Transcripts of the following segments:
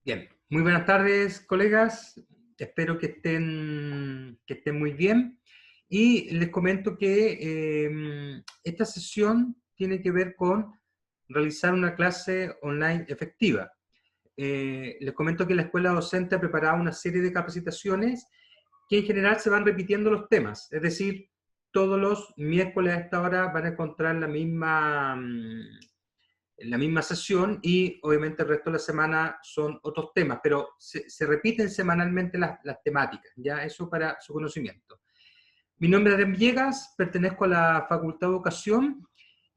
Bien, muy buenas tardes, colegas. Espero que estén muy bien. Y les comento que esta sesión tiene que ver con realizar una clase online efectiva. Les comento que la Escuela Docente ha preparado una serie de capacitaciones que en general se van repitiendo los temas. Es decir, todos los miércoles a esta hora van a encontrar la misma sesión y obviamente el resto de la semana son otros temas, pero se repiten semanalmente las temáticas, ya eso para su conocimiento. Mi nombre es Adrián Villegas, pertenezco a la Facultad de Educación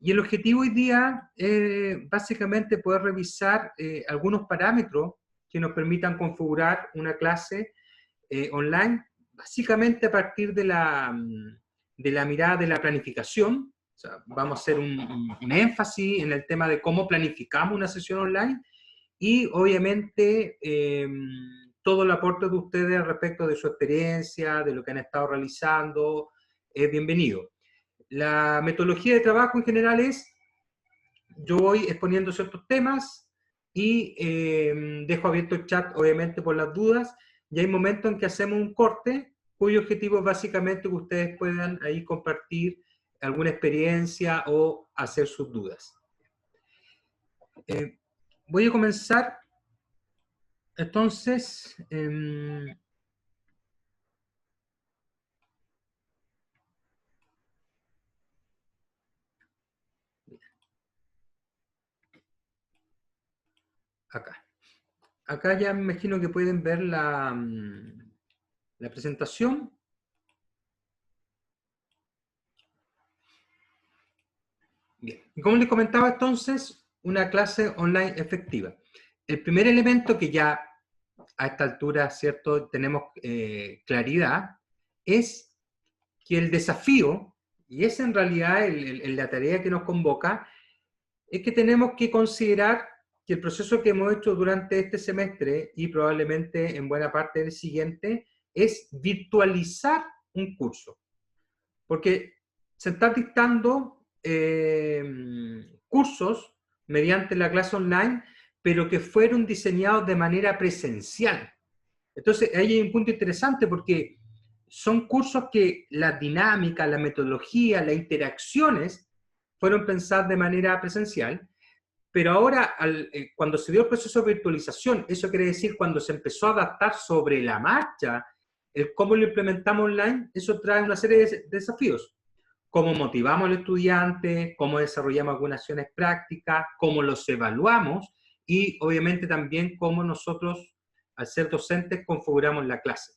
y el objetivo hoy día es básicamente poder revisar algunos parámetros que nos permitan configurar una clase online, básicamente a partir de la mirada de la planificación. O sea, vamos a hacer un énfasis en el tema de cómo planificamos una sesión online y obviamente todo el aporte de ustedes respecto de su experiencia, de lo que han estado realizando, es bienvenido. La metodología de trabajo en general es, yo voy exponiendo ciertos temas y dejo abierto el chat obviamente por las dudas, y hay momentos en que hacemos un corte cuyo objetivo es básicamente que ustedes puedan ahí compartir alguna experiencia o hacer sus dudas. Voy a comenzar entonces. Acá ya me imagino que pueden ver la presentación. Bien, y como les comentaba entonces, una clase online efectiva. El primer elemento que ya a esta altura, ¿cierto?, tenemos claridad, es que el desafío, y es en realidad la tarea que nos convoca, es que tenemos que considerar que el proceso que hemos hecho durante este semestre y probablemente en buena parte del siguiente es virtualizar un curso. Porque se están dictando cursos mediante la clase online, pero que fueron diseñados de manera presencial. Entonces, ahí hay un punto interesante porque son cursos que la dinámica, la metodología, las interacciones fueron pensadas de manera presencial, pero ahora, cuando se dio el proceso de virtualización, eso quiere decir cuando se empezó a adaptar sobre la marcha, el cómo lo implementamos online, eso trae una serie de desafíos. Cómo motivamos al estudiante, cómo desarrollamos algunas acciones prácticas, cómo los evaluamos y obviamente también cómo nosotros, al ser docentes, configuramos la clase.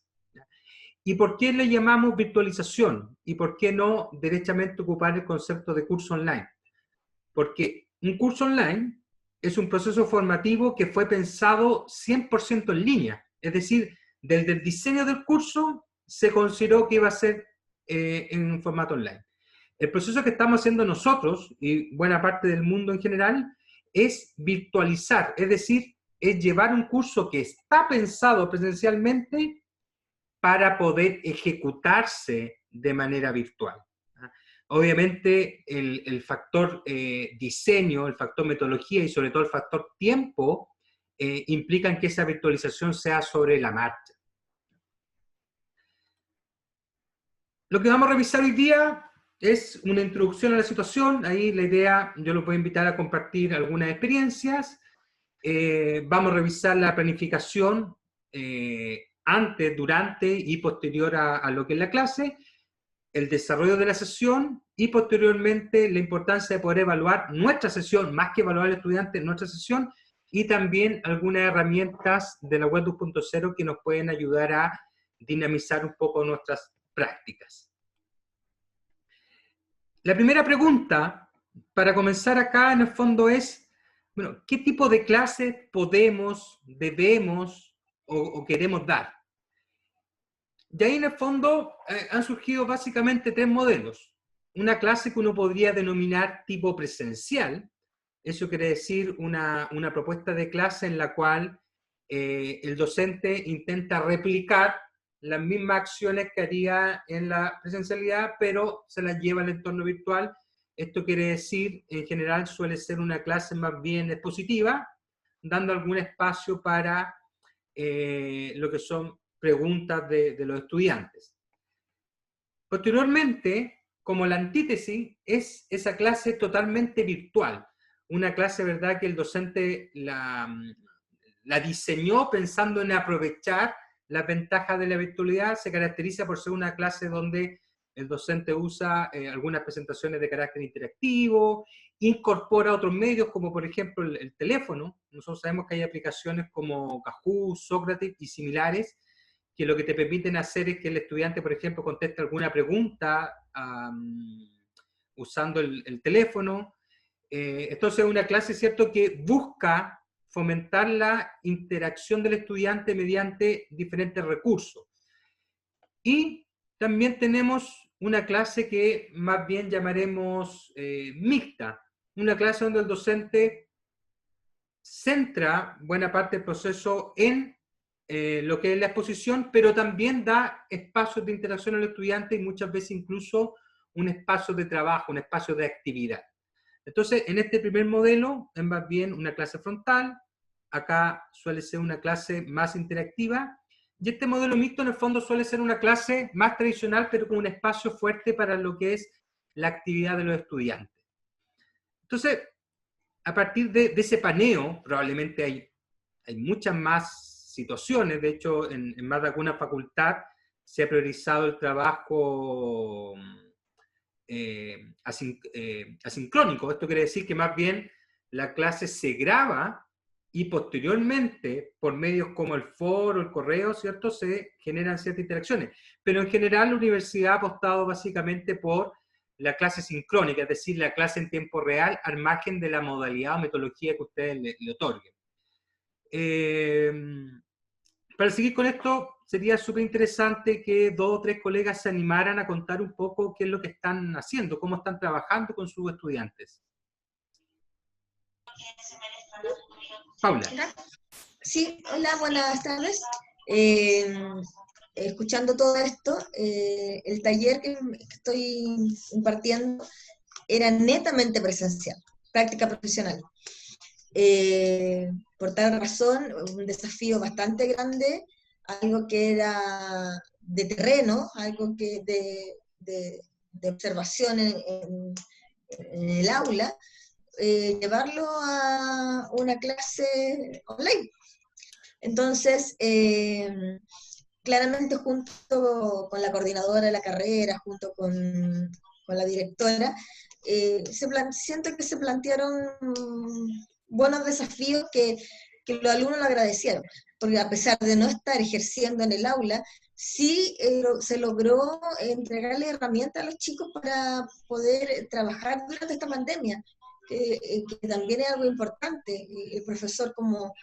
¿Y por qué le llamamos virtualización? ¿Y por qué no derechamente ocupar el concepto de curso online? Porque un curso online es un proceso formativo que fue pensado 100% en línea. Es decir, desde el diseño del curso se consideró que iba a ser en un formato online. El proceso que estamos haciendo nosotros, y buena parte del mundo en general, es virtualizar, es decir, es llevar un curso que está pensado presencialmente para poder ejecutarse de manera virtual. Obviamente el factor diseño, el factor metodología y sobre todo el factor tiempo implican que esa virtualización sea sobre la marcha. Lo que vamos a revisar hoy día es una introducción a la situación. Ahí la idea, yo los voy a invitar a compartir algunas experiencias. Vamos a revisar la planificación antes, durante y posterior a lo que es la clase, el desarrollo de la sesión y posteriormente la importancia de poder evaluar nuestra sesión, más que evaluar al estudiante, nuestra sesión, y también algunas herramientas de la web 2.0 que nos pueden ayudar a dinamizar un poco nuestras prácticas. La primera pregunta para comenzar acá en el fondo es, bueno, ¿qué tipo de clase podemos, debemos o queremos dar? Y ahí en el fondo han surgido básicamente tres modelos. Una clase que uno podría denominar tipo presencial, eso quiere decir una propuesta de clase en la cual el docente intenta replicar las mismas acciones que haría en la presencialidad, pero se las lleva al entorno virtual. Esto quiere decir, en general, suele ser una clase más bien expositiva, dando algún espacio para lo que son preguntas de los estudiantes. Posteriormente, como la antítesis, es esa clase totalmente virtual. Una clase, ¿verdad?, que el docente la diseñó pensando en aprovechar las ventajas de la virtualidad. Se caracteriza por ser una clase donde el docente usa algunas presentaciones de carácter interactivo, incorpora otros medios como por ejemplo el teléfono. Nosotros sabemos que hay aplicaciones como Kahoot, Sócrates y similares, que lo que te permiten hacer es que el estudiante, por ejemplo, conteste alguna pregunta usando el teléfono. Entonces es una clase, ¿cierto?, que busca fomentar la interacción del estudiante mediante diferentes recursos. Y también tenemos una clase que más bien llamaremos mixta, una clase donde el docente centra buena parte del proceso en lo que es la exposición, pero también da espacios de interacción al estudiante y muchas veces incluso un espacio de trabajo, un espacio de actividad. Entonces, en este primer modelo es más bien una clase frontal, acá suele ser una clase más interactiva, y este modelo mixto en el fondo suele ser una clase más tradicional, pero con un espacio fuerte para lo que es la actividad de los estudiantes. Entonces, a partir de ese paneo, probablemente hay muchas más situaciones. De hecho, en más de alguna facultad se ha priorizado el trabajo asincrónico. Esto quiere decir que más bien la clase se graba y posteriormente, por medios como el foro, el correo, ¿cierto?, se generan ciertas interacciones. Pero en general la universidad ha apostado básicamente por la clase sincrónica, es decir, la clase en tiempo real, al margen de la modalidad o metodología que ustedes le otorguen. Para seguir con esto, sería súper interesante que 2 o 3 colegas se animaran a contar un poco qué es lo que están haciendo, cómo están trabajando con sus estudiantes. Paula. Sí, hola, buenas tardes. Escuchando todo esto, el taller que estoy impartiendo era netamente presencial, práctica profesional. Por tal razón, un desafío bastante grande, algo que era de terreno, algo que de observación en el aula, llevarlo a una clase online. Entonces, claramente junto con la coordinadora de la carrera, junto con la directora, siento que se plantearon buenos desafíos que los alumnos lo agradecieron, porque a pesar de no estar ejerciendo en el aula, sí se logró entregarle herramientas a los chicos para poder trabajar durante esta pandemia, que también es algo importante. El profesor como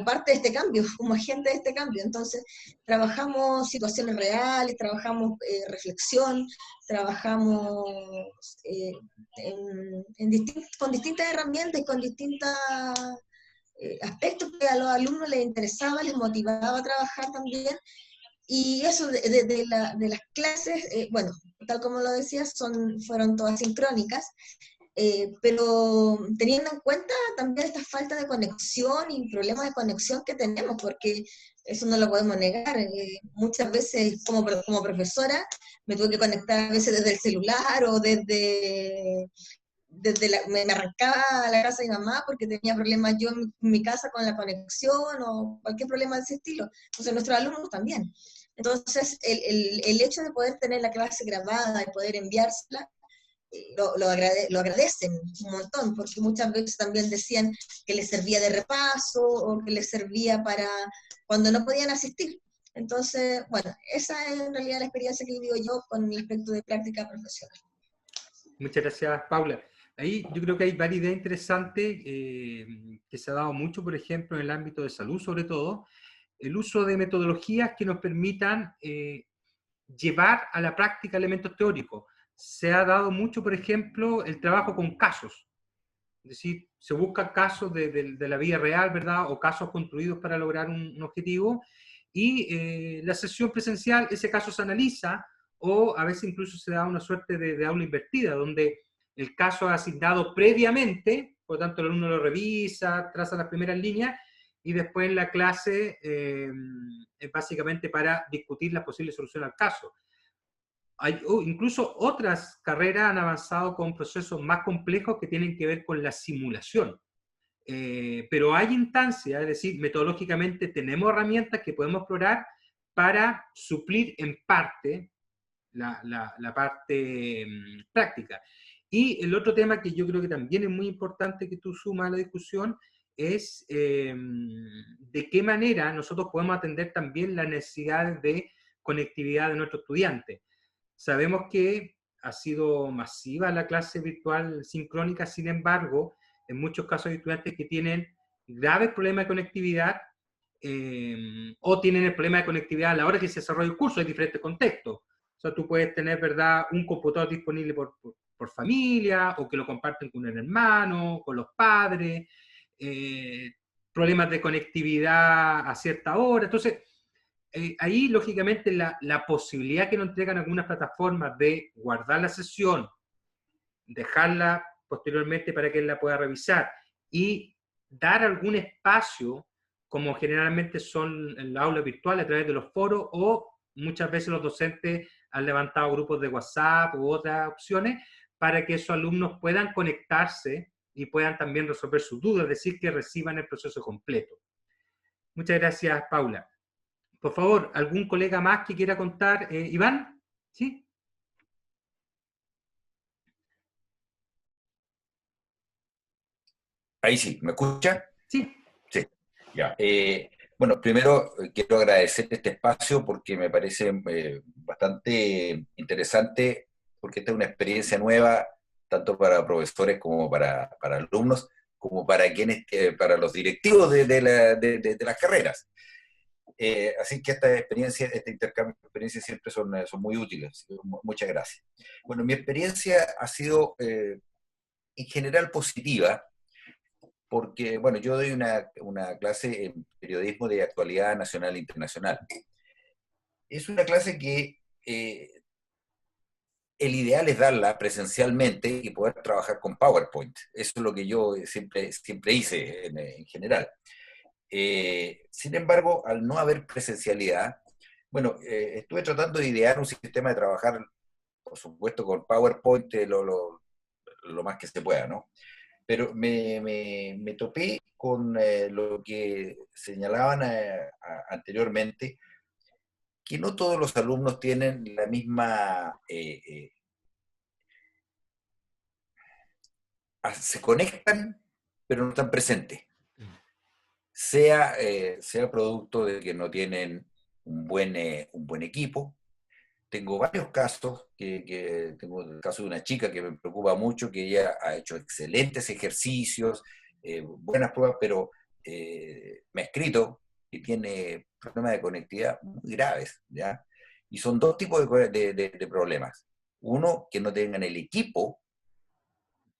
parte de este cambio, como agente de este cambio. Entonces, trabajamos situaciones reales, trabajamos reflexión, trabajamos con distintas herramientas y con distintos aspectos que a los alumnos les interesaba, les motivaba a trabajar también. Y eso de las clases, bueno, tal como lo decías, fueron todas sincrónicas. Pero teniendo en cuenta también esta falta de conexión y problemas de conexión que tenemos, porque eso no lo podemos negar. Muchas veces como profesora me tuve que conectar a veces desde el celular o me arrancaba a la casa de mi mamá porque tenía problemas yo en mi casa con la conexión o cualquier problema de ese estilo. Entonces nuestros alumnos también. Entonces el hecho de poder tener la clase grabada y poder enviársela, lo agradecen un montón, porque muchas veces también decían que les servía de repaso o que les servía para cuando no podían asistir. Entonces, bueno, esa es en realidad la experiencia que vivo yo con el aspecto de práctica profesional. Muchas gracias, Paula. Ahí yo creo que hay varias ideas interesantes que se ha dado mucho, por ejemplo, en el ámbito de salud, sobre todo, el uso de metodologías que nos permitan llevar a la práctica elementos teóricos. Se ha dado mucho, por ejemplo, el trabajo con casos. Es decir, se buscan casos de la vida real, ¿verdad? O casos construidos para lograr un objetivo. Y la sesión presencial, ese caso se analiza, o a veces incluso se da una suerte de aula invertida, donde el caso es asignado previamente, por lo tanto el alumno lo revisa, traza las primeras líneas, y después en la clase es básicamente para discutir la posible solución al caso. Incluso otras carreras han avanzado con procesos más complejos que tienen que ver con la simulación. Pero hay instancias, es decir, metodológicamente tenemos herramientas que podemos explorar para suplir en parte la parte práctica. Y el otro tema que yo creo que también es muy importante que tú sumas a la discusión es de qué manera nosotros podemos atender también las necesidades de conectividad de nuestros estudiantes. Sabemos que ha sido masiva la clase virtual sincrónica, sin embargo, en muchos casos hay estudiantes que tienen graves problemas de conectividad o tienen el problema de conectividad a la hora que se desarrolla el curso en diferentes contextos. O sea, tú puedes tener, ¿verdad?, un computador disponible por familia, o que lo comparten con un hermano, con los padres, eh, problemas de conectividad a cierta hora. Entonces, ahí, lógicamente, la posibilidad que nos entregan algunas plataformas de guardar la sesión, dejarla posteriormente para que él la pueda revisar y dar algún espacio, como generalmente son en la aula virtual a través de los foros, o muchas veces los docentes han levantado grupos de WhatsApp u otras opciones para que esos alumnos puedan conectarse y puedan también resolver sus dudas, es decir, que reciban el proceso completo. Muchas gracias, Paula. Por favor, ¿algún colega más que quiera contar? Iván, ¿sí? Ahí sí, ¿me escucha? Sí. Sí, ya. Bueno, primero quiero agradecer este espacio porque me parece bastante interesante, porque esta es una experiencia nueva, tanto para profesores como para alumnos, como para quienes, para los directivos de las carreras. Así que esta experiencia, este intercambio de experiencias siempre son muy útiles. Muchas gracias. Bueno, mi experiencia ha sido en general positiva, porque, bueno, yo doy una clase en periodismo de actualidad nacional e internacional. Es una clase que el ideal es darla presencialmente y poder trabajar con PowerPoint. Eso es lo que yo siempre hice en general. Sin embargo, al no haber presencialidad, bueno, estuve tratando de idear un sistema de trabajar, por supuesto, con PowerPoint lo más que se pueda, ¿no? Pero me topé con lo que señalaban anteriormente, que no todos los alumnos tienen la misma... se conectan, pero no están presentes. Sea producto de que no tienen un buen equipo. Tengo varios casos, tengo el caso de una chica que me preocupa mucho, que ella ha hecho excelentes ejercicios, buenas pruebas, pero me ha escrito que tiene problemas de conectividad muy graves, ¿ya? Y son dos tipos de problemas. Uno, que no tengan el equipo,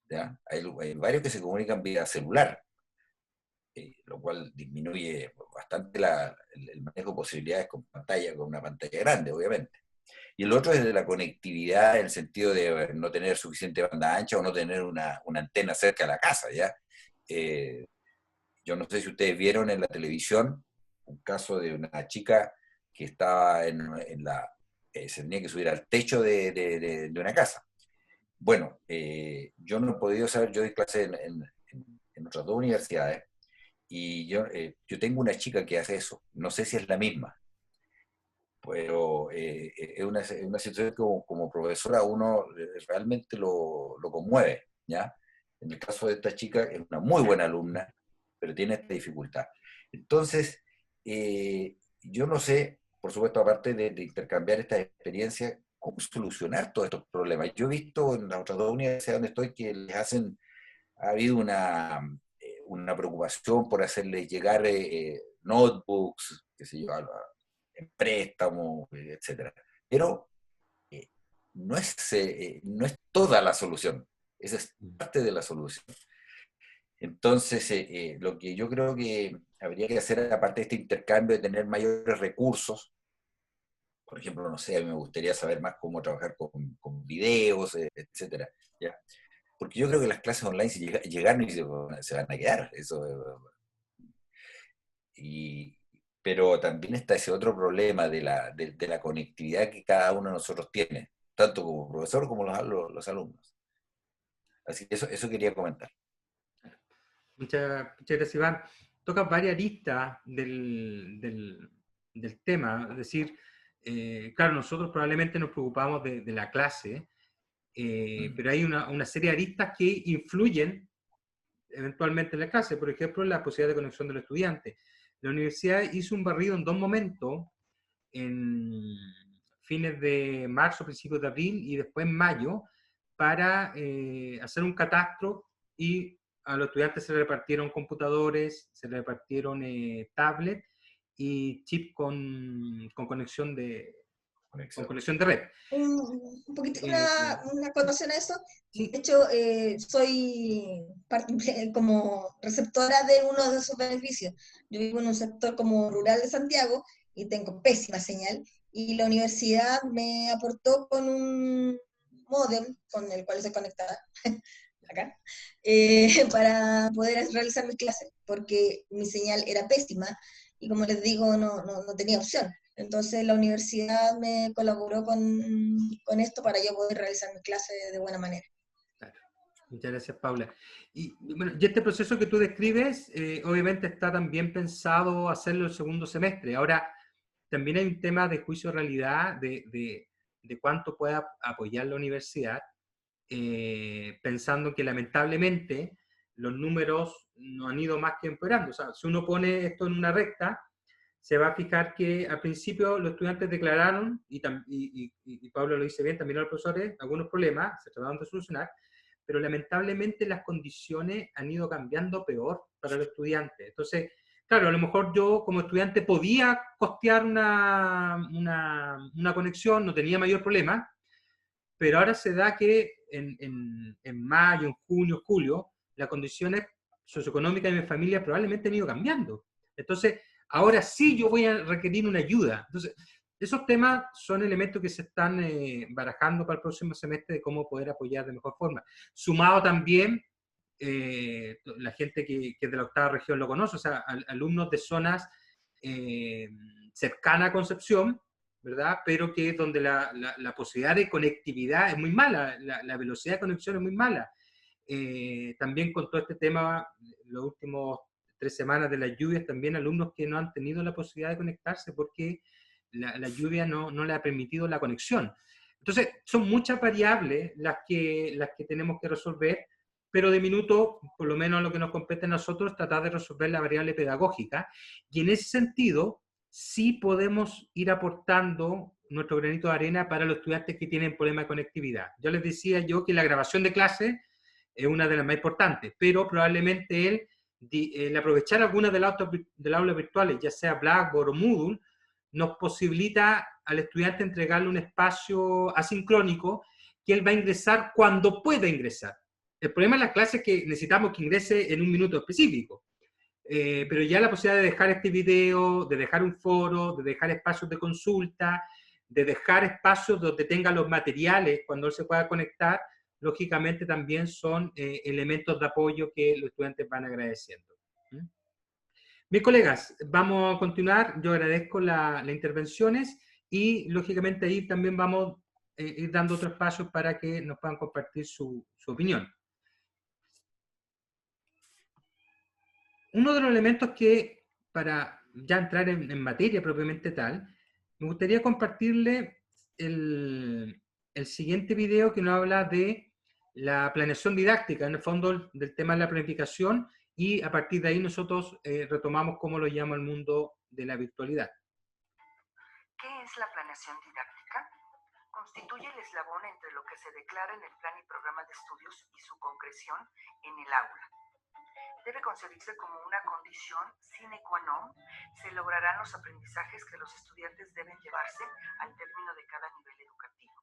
¿ya? Hay varios que se comunican vía celular, lo cual disminuye bastante el manejo de posibilidades con una pantalla grande, obviamente. Y el otro es de la conectividad en el sentido de no tener suficiente banda ancha o no tener una antena cerca de la casa, ¿ya? Yo no sé si ustedes vieron en la televisión un caso de una chica que estaba se tenía que subir al techo de una casa. Bueno, yo no he podido saber, yo doy clases en otras dos universidades, y yo tengo una chica que hace eso, no sé si es la misma, pero es una situación que como profesora uno realmente lo conmueve, ¿ya? En el caso de esta chica es una muy buena alumna, pero tiene esta dificultad. Entonces, yo no sé, por supuesto, aparte de intercambiar estas experiencias, cómo solucionar todos estos problemas. Yo he visto en las otras dos universidades donde estoy que ha habido una preocupación por hacerles llegar notebooks, qué sé yo, en préstamo, etcétera. Pero eh, no es toda la solución, esa es parte de la solución. Entonces, lo que yo creo que habría que hacer, aparte de este intercambio, de tener mayores recursos, por ejemplo, no sé, a mí me gustaría saber más cómo trabajar con videos, etcétera, ¿ya? Porque yo creo que las clases online, si llegaron y se van a quedar, eso Pero también está ese otro problema de la conectividad que cada uno de nosotros tiene, tanto como profesor como los alumnos. Así que eso quería comentar. Muchas gracias, Iván. Tocas varias aristas del tema, es decir, claro, nosotros probablemente nos preocupamos de la clase, pero hay una serie de aristas que influyen eventualmente en la clase, por ejemplo, la posibilidad de conexión del estudiante. La universidad hizo un barrido en dos momentos, en fines de marzo, principios de abril y después en mayo, para hacer un catastro y a los estudiantes se les repartieron computadores, se les repartieron tablets y chip con conexión con conexión de red. Un poquito, Eh, una acotación a eso. De sí, hecho, soy como receptora de uno de esos beneficios. Yo vivo en un sector como rural de Santiago y tengo pésima señal. Y la universidad me aportó con un módem con el cual se conectaba acá, para poder realizar mis clases, porque mi señal era pésima y como les digo, no tenía opción. Entonces la universidad me colaboró con esto para yo poder realizar mis clases de buena manera. claro. Muchas gracias, Paula. Y, bueno, y este proceso que tú describes, obviamente está también pensado hacerlo el segundo semestre. Ahora, también hay un tema de juicio de realidad de cuánto pueda apoyar la universidad, pensando que lamentablemente los números no han ido más que empeorando. O sea, si uno pone esto en una recta, se va a fijar que al principio los estudiantes declararon, y Pablo lo dice bien, también los profesores, algunos problemas, se trataron de solucionar, pero lamentablemente las condiciones han ido cambiando peor para los estudiantes. Entonces, claro, a lo mejor yo como estudiante podía costear una conexión, no tenía mayor problema, pero ahora se da que en mayo, en junio, julio, las condiciones socioeconómicas de mi familia probablemente han ido cambiando. Entonces, ahora sí yo voy a requerir una ayuda. Entonces, esos temas son elementos que se están barajando para el próximo semestre de cómo poder apoyar de mejor forma. Sumado también, la gente que es de la octava región lo conoce, o sea, alumnos de zonas cercanas a Concepción, ¿verdad? Pero que es donde la posibilidad de conectividad es muy mala, la velocidad de conexión es muy mala. También con todo este tema, los últimos 3 semanas de las lluvias, también alumnos que no han tenido la posibilidad de conectarse porque la lluvia no le ha permitido la conexión. Entonces, son muchas variables las que tenemos que resolver, pero de minuto, por lo menos lo que nos compete a nosotros, tratar de resolver la variable pedagógica. Y en ese sentido, sí podemos ir aportando nuestro granito de arena para los estudiantes que tienen problemas de conectividad. Yo les decía yo que la grabación de clase es una de las más importantes, pero probablemente el aprovechar algunas de las aulas virtuales, ya sea Blackboard o Moodle, nos posibilita al estudiante entregarle un espacio asincrónico que él va a ingresar cuando pueda ingresar. El problema en las clases es que necesitamos que ingrese en un minuto específico. Pero ya la posibilidad de dejar este video, de dejar un foro, de dejar espacios de consulta, de dejar espacios donde tenga los materiales cuando él se pueda conectar, lógicamente también son elementos de apoyo que los estudiantes van agradeciendo. Mis colegas, vamos a continuar. Yo agradezco las intervenciones y lógicamente ahí también vamos a ir dando otros pasos para que nos puedan compartir su opinión. Uno de los elementos que, para ya entrar en materia propiamente tal, me gustaría compartirle el siguiente video que nos habla de la planeación didáctica, en el fondo del tema de la planificación, y a partir de ahí nosotros retomamos cómo lo llama el mundo de la virtualidad. ¿Qué es la planeación didáctica? Constituye el eslabón entre lo que se declara en el plan y programa de estudios y su concreción en el aula. Debe concebirse como una condición sine qua non, se lograrán los aprendizajes que los estudiantes deben llevarse al término de cada nivel educativo.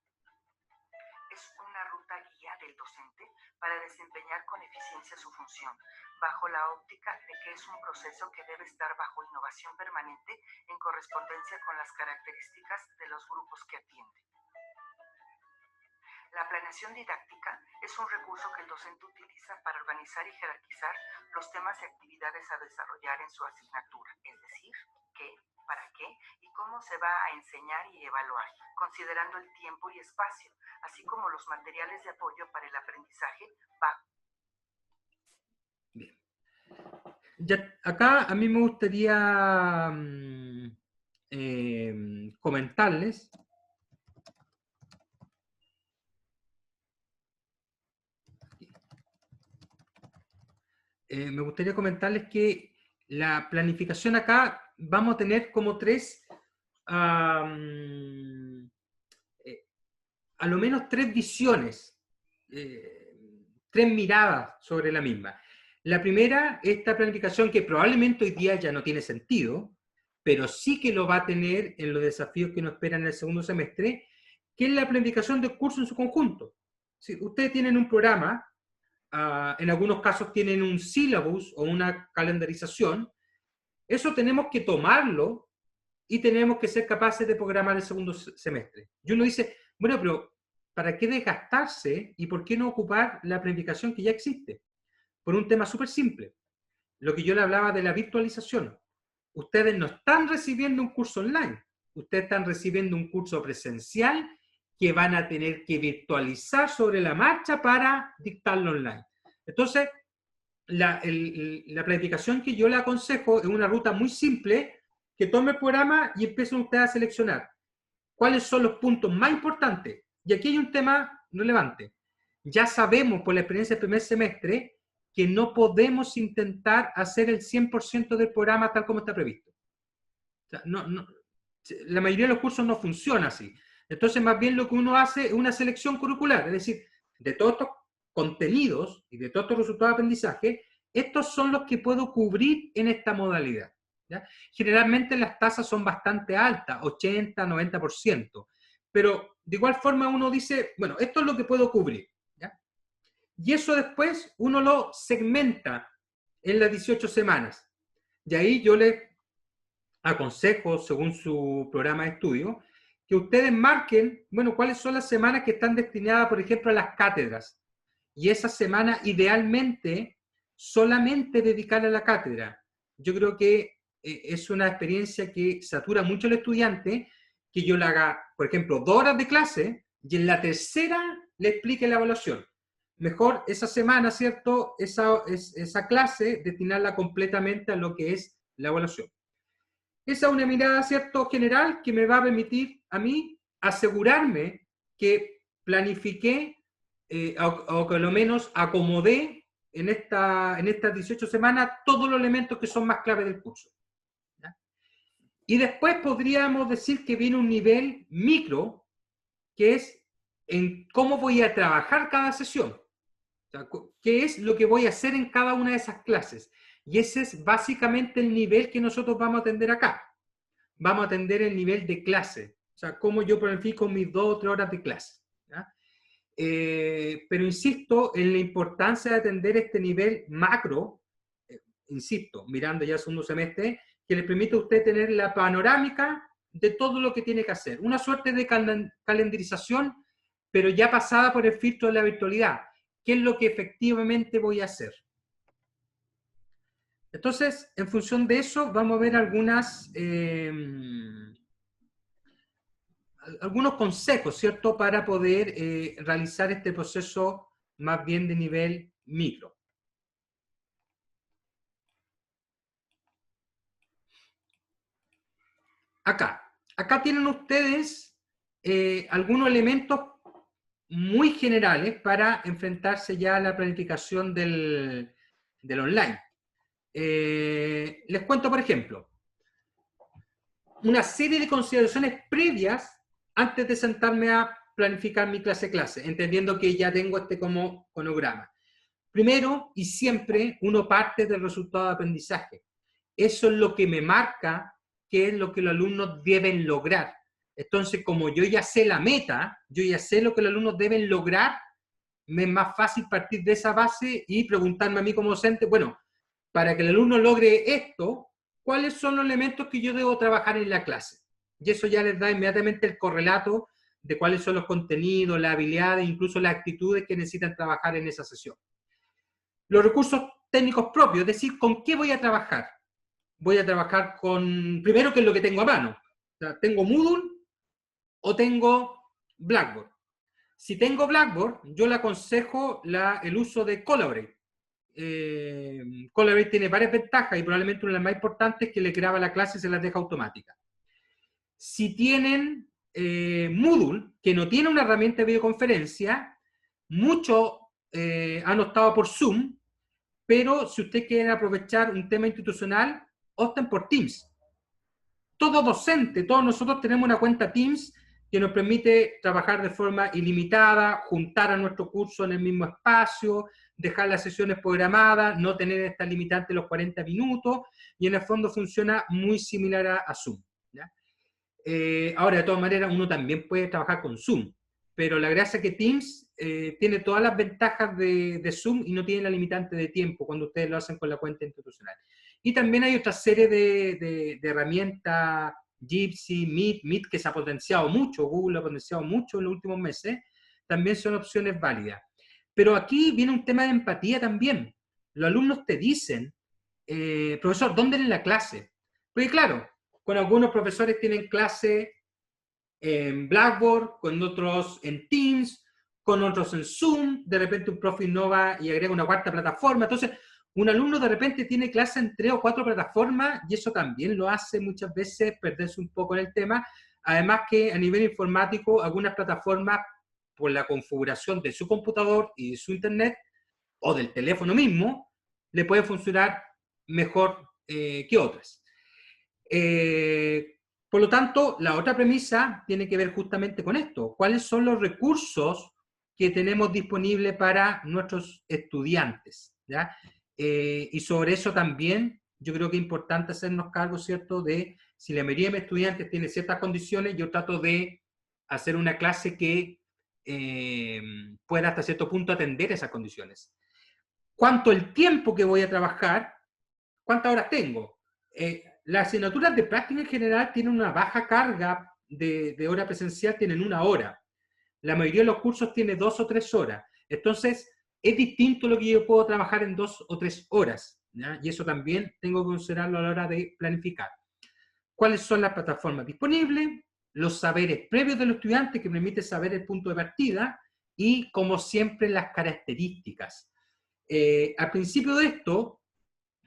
Es una ruta guía del docente para desempeñar con eficiencia su función, bajo la óptica de que es un proceso que debe estar bajo innovación permanente en correspondencia con las características de los grupos que atiende. La planeación didáctica es un recurso que el docente utiliza para organizar y jerarquizar los temas y actividades a desarrollar en su asignatura, es decir, qué y cómo se va a enseñar y evaluar, considerando el tiempo y espacio, así como los materiales de apoyo para el aprendizaje. Bien. Ya, acá a mí me gustaría comentarles que la planificación acá vamos a tener como a lo menos tres visiones, tres miradas sobre la misma. La primera, esta planificación que probablemente hoy día ya no tiene sentido, pero sí que lo va a tener en los desafíos que nos esperan en el segundo semestre, que es la planificación del curso en su conjunto. Si ustedes tienen un programa, en algunos casos tienen un syllabus o una calendarización, eso tenemos que tomarlo y tenemos que ser capaces de programar el segundo semestre. Y uno dice, bueno, pero ¿para qué desgastarse y por qué no ocupar la planificación que ya existe? Por un tema súper simple. Lo que yo le hablaba de la virtualización. Ustedes no están recibiendo un curso online, ustedes están recibiendo un curso presencial que van a tener que virtualizar sobre la marcha para dictarlo online. Entonces, la planificación que yo le aconsejo es una ruta muy simple, que tome el programa y empiecen ustedes a seleccionar cuáles son los puntos más importantes. Y aquí hay un tema relevante. Ya sabemos por la experiencia del primer semestre que no podemos intentar hacer el 100% del programa tal como está previsto. O sea, la mayoría de los cursos no funciona así. Entonces, más bien lo que uno hace es una selección curricular, es decir, de todos estos contenidos y de todos estos resultados de aprendizaje, estos son los que puedo cubrir en esta modalidad. ¿Ya? Generalmente las tasas son bastante altas, 80, 90%, pero de igual forma uno dice, bueno, esto es lo que puedo cubrir. ¿Ya? Y eso después uno lo segmenta en las 18 semanas. Y ahí yo les aconsejo, según su programa de estudio, que ustedes marquen, bueno, cuáles son las semanas que están destinadas, por ejemplo, a las cátedras. Y esa semana, idealmente, solamente dedicarla a la cátedra. Yo creo que es una experiencia que satura mucho al estudiante, que yo le haga, por ejemplo, 2 horas de clase y en la tercera le explique la evaluación. Mejor esa semana, ¿cierto? Esa clase, destinarla completamente a lo que es la evaluación. Esa es una mirada, ¿cierto?, general que me va a permitir a mí asegurarme que planifiqué o que a lo menos acomodé en estas 18 semanas todos los elementos que son más claves del curso. ¿Ya? Y después podríamos decir que viene un nivel micro, que es en cómo voy a trabajar cada sesión. O sea, qué es lo que voy a hacer en cada una de esas clases. Y ese es básicamente el nivel que nosotros vamos a atender acá. Vamos a atender el nivel de clase. O sea, cómo yo planifico mis 2 o 3 horas de clase. ¿Ya? Pero insisto en la importancia de atender este nivel macro, insisto, mirando ya el segundo semestre, que le permite a usted tener la panorámica de todo lo que tiene que hacer. Una suerte de calendarización, pero ya pasada por el filtro de la virtualidad. ¿Qué es lo que efectivamente voy a hacer? Entonces, en función de eso, vamos a ver algunos consejos, ¿cierto?, para poder realizar este proceso más bien de nivel micro. Acá tienen ustedes algunos elementos muy generales para enfrentarse ya a la planificación del online. Les cuento, por ejemplo, una serie de consideraciones previas antes de sentarme a planificar mi clase, entendiendo que ya tengo este como cronograma. Primero y siempre uno parte del resultado de aprendizaje. Eso es lo que me marca qué es lo que los alumnos deben lograr. Entonces, como yo ya sé la meta, yo ya sé lo que los alumnos deben lograr, me es más fácil partir de esa base y preguntarme a mí como docente, bueno, para que el alumno logre esto, ¿cuáles son los elementos que yo debo trabajar en la clase? Y eso ya les da inmediatamente el correlato de cuáles son los contenidos, las habilidades, incluso las actitudes que necesitan trabajar en esa sesión. Los recursos técnicos propios, es decir, ¿con qué voy a trabajar? voy a trabajar con, primero, qué es lo que tengo a mano. O sea, ¿tengo Moodle o tengo Blackboard? Si tengo Blackboard, yo le aconsejo el uso de Collaborate. Collaborate tiene varias ventajas y probablemente una de las más importantes es que le graba la clase y se las deja automática. Si tienen Moodle, que no tiene una herramienta de videoconferencia, muchos han optado por Zoom, pero si ustedes quieren aprovechar un tema institucional, opten por Teams. Todo docente, todos nosotros tenemos una cuenta Teams que nos permite trabajar de forma ilimitada, juntar a nuestro curso en el mismo espacio, dejar las sesiones programadas, no tener esta limitante de los 40 minutos, y en el fondo funciona muy similar a Zoom, ¿ya? Ahora, de todas maneras, uno también puede trabajar con Zoom, pero la gracia es que Teams tiene todas las ventajas de Zoom y no tiene la limitante de tiempo cuando ustedes lo hacen con la cuenta institucional. Y también hay otra serie de herramientas, Jitsi, Meet, que se ha potenciado mucho, Google ha potenciado mucho en los últimos meses, también son opciones válidas. Pero aquí viene un tema de empatía también. Los alumnos te dicen, profesor, ¿dónde es la clase? Porque claro, con algunos profesores tienen clase en Blackboard, con otros en Teams, con otros en Zoom, de repente un profe innova y agrega una cuarta plataforma. Entonces, un alumno de repente tiene clase en 3 o 4 plataformas y eso también lo hace muchas veces perderse un poco en el tema. Además que a nivel informático, algunas plataformas, por la configuración de su computador y de su internet, o del teléfono mismo, le puede funcionar mejor que otras. Por lo tanto, la otra premisa tiene que ver justamente con esto. ¿Cuáles son los recursos que tenemos disponibles para nuestros estudiantes? ¿Ya? Y sobre eso también yo creo que es importante hacernos cargo, ¿cierto?, de si la mayoría de mis estudiantes tiene ciertas condiciones, yo trato de hacer una clase que pueda hasta cierto punto atender esas condiciones. ¿Cuánto el tiempo que voy a trabajar? ¿Cuántas horas tengo? Las asignaturas de práctica en general tienen una baja carga de hora presencial, tienen 1 hora. La mayoría de los cursos tiene 2 o 3 horas. Entonces, es distinto lo que yo puedo trabajar en 2 o 3 horas, ¿ya? Y eso también tengo que considerarlo a la hora de planificar. ¿Cuáles son las plataformas disponibles? Los saberes previos del estudiante que permite saber el punto de partida y, como siempre, las características. Al principio de esto,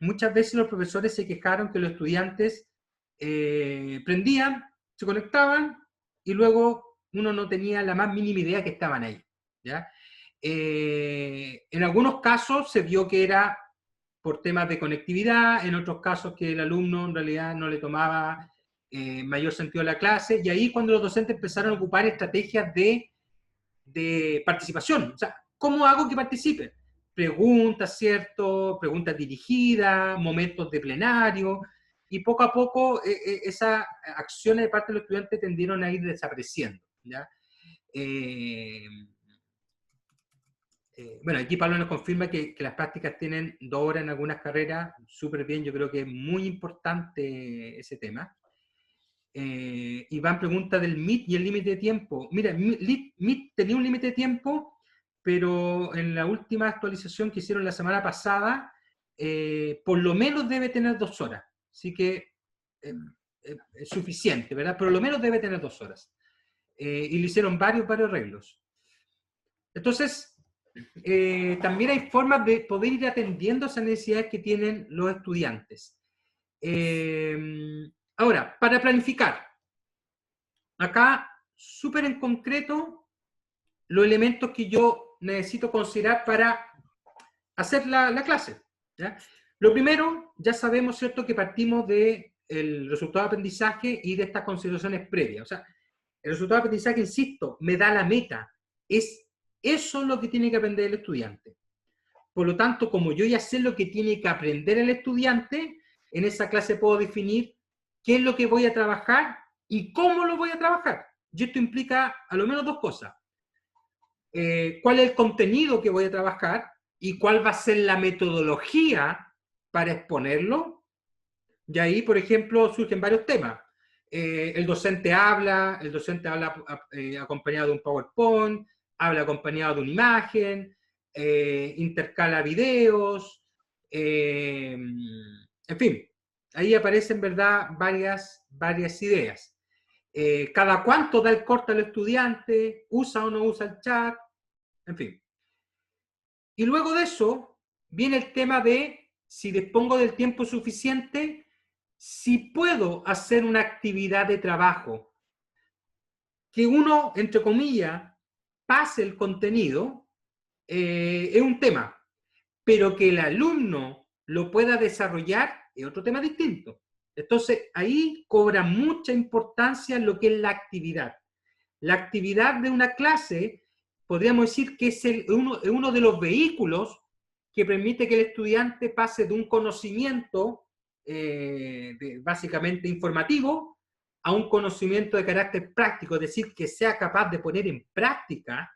muchas veces los profesores se quejaron que los estudiantes prendían, se conectaban y luego uno no tenía la más mínima idea que estaban ahí, ¿ya? En algunos casos se vio que era por temas de conectividad, en otros casos que el alumno en realidad no le tomaba mayor sentido a la clase, y ahí cuando los docentes empezaron a ocupar estrategias de participación. O sea, ¿cómo hago que participen? Preguntas, ¿cierto? Preguntas dirigidas, momentos de plenario, y poco a poco esas acciones de parte de los estudiantes tendieron a ir desapareciendo, ¿ya? Bueno, aquí Pablo nos confirma que las prácticas tienen 2 horas en algunas carreras, súper bien, yo creo que es muy importante ese tema. Iván pregunta del Meet y el límite de tiempo. Mira, Meet tenía un límite de tiempo, pero en la última actualización que hicieron la semana pasada, por lo menos debe tener 2 horas. Así que es suficiente, ¿verdad? Por lo menos debe tener 2 horas. Y le hicieron varios arreglos. Entonces, también hay formas de poder ir atendiendo esas necesidades que tienen los estudiantes. Ahora, para planificar, acá, súper en concreto, los elementos que yo necesito considerar para hacer la clase, ¿ya? Lo primero, ya sabemos, ¿cierto?, que partimos del resultado de aprendizaje y de estas consideraciones previas. O sea, el resultado de aprendizaje, insisto, me da la meta. Es eso lo que tiene que aprender el estudiante. Por lo tanto, como yo ya sé lo que tiene que aprender el estudiante, en esa clase puedo definir qué es lo que voy a trabajar y cómo lo voy a trabajar. Y esto implica a lo menos 2 cosas. ¿Cuál es el contenido que voy a trabajar y cuál va a ser la metodología para exponerlo? Y ahí, por ejemplo, surgen varios temas. El docente habla acompañado de un PowerPoint, habla acompañado de una imagen, intercala videos, en fin, ahí aparecen, ¿verdad?, varias ideas. Cada cuánto da el corte al estudiante, usa o no usa el chat, en fin. Y luego de eso viene el tema de si dispongo del tiempo suficiente, si puedo hacer una actividad de trabajo, que uno, entre comillas, pase el contenido, es un tema, pero que el alumno lo pueda desarrollar es otro tema distinto. Entonces, ahí cobra mucha importancia lo que es la actividad. La actividad de una clase, podríamos decir que es uno de los vehículos que permite que el estudiante pase de un conocimiento básicamente informativo a un conocimiento de carácter práctico, es decir, que sea capaz de poner en práctica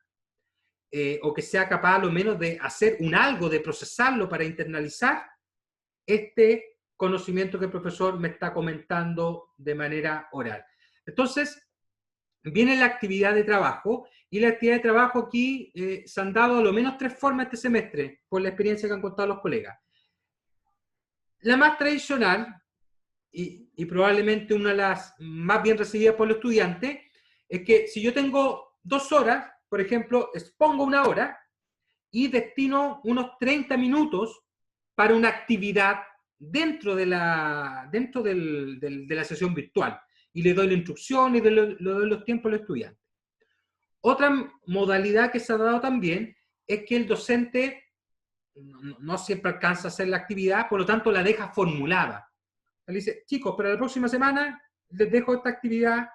o que sea capaz a lo menos de hacer un algo, de procesarlo para internalizar este conocimiento que el profesor me está comentando de manera oral. Entonces, viene la actividad de trabajo, y la actividad de trabajo aquí se han dado a lo menos 3 formas este semestre, por la experiencia que han contado los colegas. La más tradicional, y probablemente una de las más bien recibidas por los estudiantes, es que si yo tengo 2 horas, por ejemplo, expongo 1 hora y destino unos 30 minutos para una actividad dentro de la sesión virtual, y le doy la instrucción y le doy los tiempos al estudiante. Otra modalidad que se ha dado también es que el docente no siempre alcanza a hacer la actividad, por lo tanto la deja formulada. Le dice, chicos, para la próxima semana les dejo esta actividad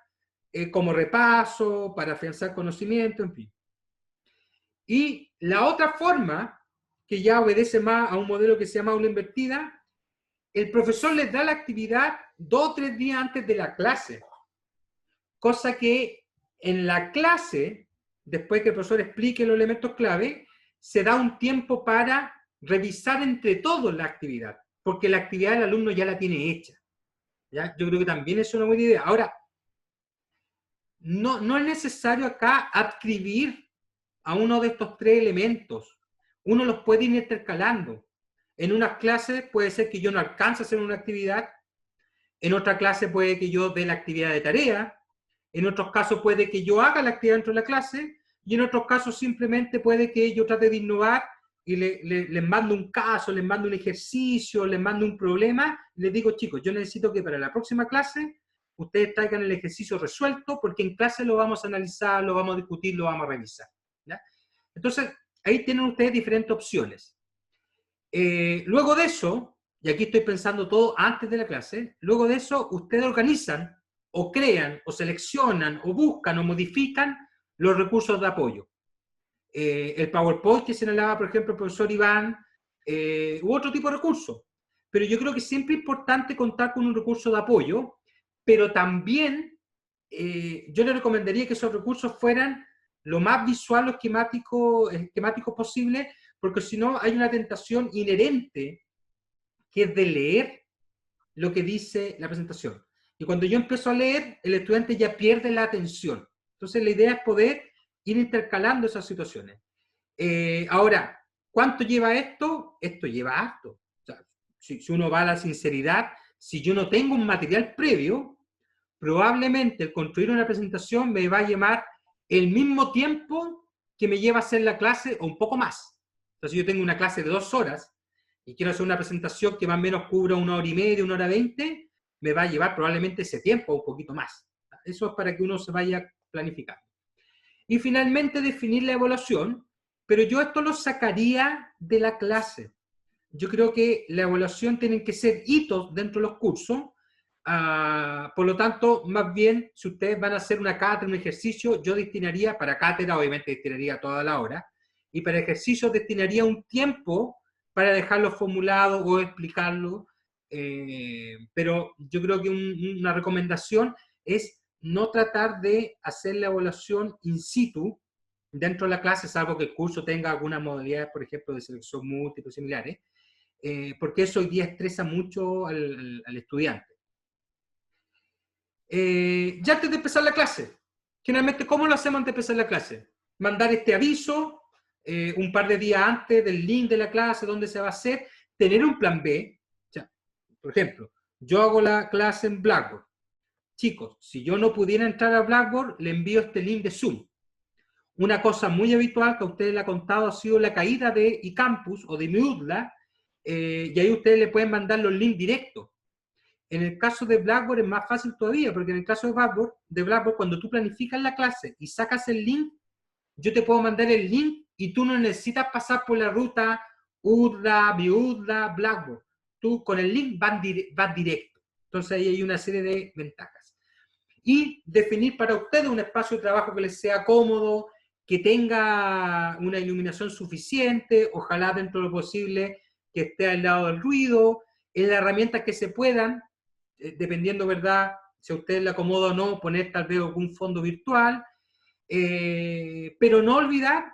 como repaso, para afianzar conocimiento, en fin. Y la otra forma, que ya obedece más a un modelo que se llama aula invertida, el profesor les da la actividad 2 o 3 días antes de la clase. Cosa que en la clase, después que el profesor explique los elementos clave, se da un tiempo para revisar entre todos la actividad, porque la actividad el alumno ya la tiene hecha. ¿Ya? Yo creo que también es una buena idea. Ahora, no es necesario acá adscribir a uno de estos 3 elementos. Uno los puede ir intercalando. En unas clases puede ser que yo no alcance a hacer una actividad, en otra clase puede que yo dé la actividad de tarea, en otros casos puede que yo haga la actividad dentro de la clase, y en otros casos simplemente puede que yo trate de innovar y les mando un caso, les mando un ejercicio, les mando un problema, y les digo, chicos, yo necesito que para la próxima clase ustedes traigan el ejercicio resuelto, porque en clase lo vamos a analizar, lo vamos a discutir, lo vamos a revisar. ¿Ya? Entonces, ahí tienen ustedes diferentes opciones. Luego de eso, y aquí estoy pensando todo antes de la clase, luego de eso ustedes organizan, o crean, o seleccionan, o buscan, o modifican los recursos de apoyo. El PowerPoint que señalaba, por ejemplo, el profesor Iván, u otro tipo de recursos. Pero yo creo que siempre es importante contar con un recurso de apoyo, pero también yo le recomendaría que esos recursos fueran lo más visual o esquemático posible, porque si no hay una tentación inherente que es de leer lo que dice la presentación. Y cuando yo empiezo a leer, el estudiante ya pierde la atención. Entonces la idea es poder ir intercalando esas situaciones. Ahora, ¿cuánto lleva esto? Esto lleva harto. O sea, si uno va a la sinceridad, si yo no tengo un material previo, probablemente el construir una presentación me va a llevar el mismo tiempo que me lleva a hacer la clase o un poco más. Entonces, si yo tengo una clase de 2 horas y quiero hacer una presentación que más o menos cubra 1 hora y media, 1 hora 20, me va a llevar probablemente ese tiempo o un poquito más. Eso es para que uno se vaya planificando. Y finalmente definir la evaluación, pero yo esto lo sacaría de la clase. Yo creo que la evaluación tienen que ser hitos dentro de los cursos. Por lo tanto, más bien, si ustedes van a hacer una cátedra, un ejercicio, yo destinaría, para cátedra obviamente destinaría toda la hora, y para ejercicios destinaría un tiempo para dejarlo formulado o explicarlo, pero yo creo que una recomendación es no tratar de hacer la evaluación in situ dentro de la clase, salvo que el curso tenga alguna modalidad, por ejemplo, de selección múltiple o similares, porque eso hoy día estresa mucho al estudiante. Ya antes de empezar la clase, generalmente, ¿cómo lo hacemos antes de empezar la clase? Mandar este aviso un par de días antes del link de la clase, donde se va a hacer, tener un plan B. O sea, por ejemplo, yo hago la clase en Blackboard. Chicos, si yo no pudiera entrar a Blackboard, le envío este link de Zoom. Una cosa muy habitual que a ustedes le ha contado ha sido la caída de eCampus o de Moodle, y ahí ustedes le pueden mandar los links directos. En el caso de Blackboard es más fácil todavía, porque en el caso de Blackboard, cuando tú planificas la clase y sacas el link, yo te puedo mandar el link y tú no necesitas pasar por la ruta UDLA, MiUDLA, Blackboard. Tú con el link vas directo. Entonces ahí hay una serie de ventajas. Y definir para ustedes un espacio de trabajo que les sea cómodo, que tenga una iluminación suficiente, ojalá dentro de lo posible que esté al lado del ruido, en las herramientas que se puedan, dependiendo, ¿verdad?, si a ustedes le acomoda o no, poner tal vez algún fondo virtual, pero no olvidar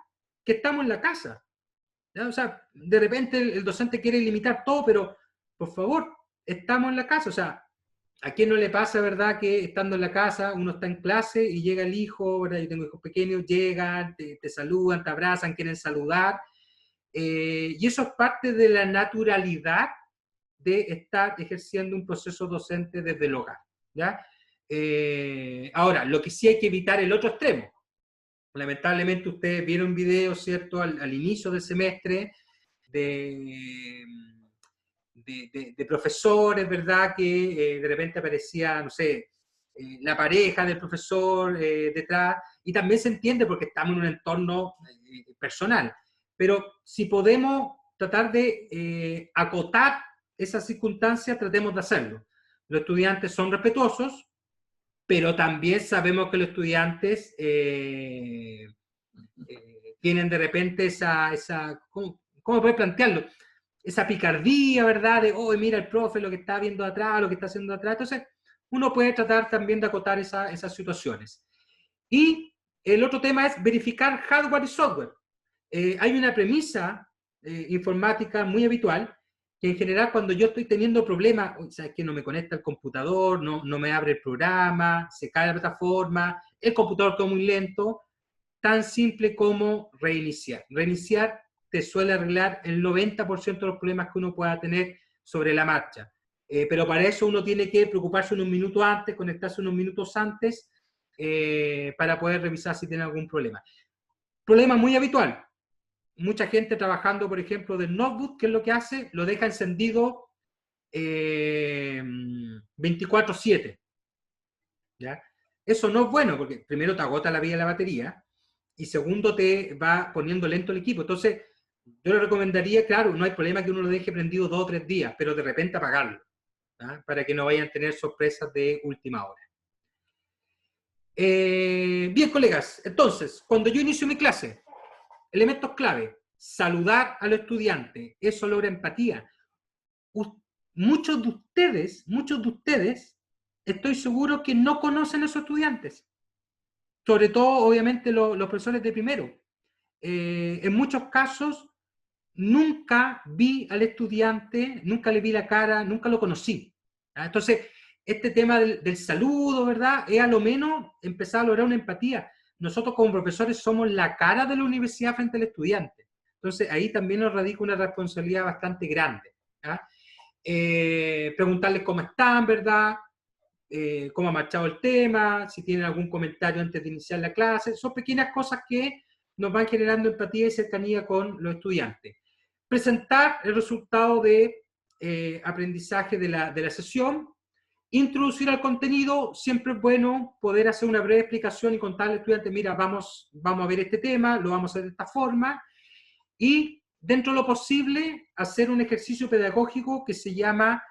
que estamos en la casa, ¿ya? O sea, de repente el docente quiere limitar todo, pero por favor, estamos en la casa. O sea, ¿a quién no le pasa, verdad, que estando en la casa uno está en clase y llega el hijo, ¿verdad? Yo tengo hijos pequeños, llegan, te saludan, te abrazan, quieren saludar, y eso es parte de la naturalidad de estar ejerciendo un proceso docente desde el hogar, ¿ya? Ahora, lo que sí hay que evitar es el otro extremo. Lamentablemente ustedes vieron videos, ¿cierto?, al inicio del semestre de profesores, ¿verdad?, que de repente aparecía, no sé, la pareja del profesor detrás, y también se entiende porque estamos en un entorno personal, pero si podemos tratar de acotar esas circunstancias, tratemos de hacerlo. Los estudiantes son respetuosos, pero también sabemos que los estudiantes tienen de repente ¿cómo puedes plantearlo? Esa picardía, ¿verdad? De, oh, mira el profe, lo que está viendo atrás, lo que está haciendo atrás. Entonces, uno puede tratar también de acotar esas situaciones. Y el otro tema es verificar hardware y software. Hay una premisa informática muy habitual, que en general cuando yo estoy teniendo problemas, ¿sabes qué? No me conecta el computador, no me abre el programa, se cae la plataforma, el computador quedó muy lento, tan simple como reiniciar. Reiniciar te suele arreglar el 90% de los problemas que uno pueda tener sobre la marcha. Pero para eso uno tiene que preocuparse unos minutos antes, conectarse unos minutos antes, para poder revisar si tiene algún problema. Problema muy habitual. Mucha gente trabajando, por ejemplo, del notebook, ¿qué es lo que hace? Lo deja encendido 24/7. ¿Ya? Eso no es bueno, porque primero te agota la vida de la batería, y segundo te va poniendo lento el equipo. Entonces, yo le recomendaría, claro, no hay problema que uno lo deje prendido 2 o 3 días, pero de repente apagarlo, ¿ya? Para que no vayan a tener sorpresas de última hora. Bien, colegas, entonces, cuando yo inicio mi clase, elementos clave: saludar a los estudiantes, eso logra empatía. Muchos de ustedes, estoy seguro que no conocen a esos estudiantes, sobre todo, obviamente, los profesores de primero. En muchos casos, nunca vi al estudiante, nunca le vi la cara, nunca lo conocí. Entonces, este tema del saludo, ¿verdad?, es a lo menos empezar a lograr una empatía. Nosotros como profesores somos la cara de la universidad frente al estudiante. Entonces, ahí también nos radica una responsabilidad bastante grande. Preguntarles cómo están, ¿verdad?, cómo ha marchado el tema, si tienen algún comentario antes de iniciar la clase. Son pequeñas cosas que nos van generando empatía y cercanía con los estudiantes. Presentar el resultado de aprendizaje de la sesión. Introducir al contenido. Siempre es bueno poder hacer una breve explicación y contarle al estudiante, mira, vamos a ver este tema, lo vamos a hacer de esta forma. Y dentro de lo posible, hacer un ejercicio pedagógico que se llama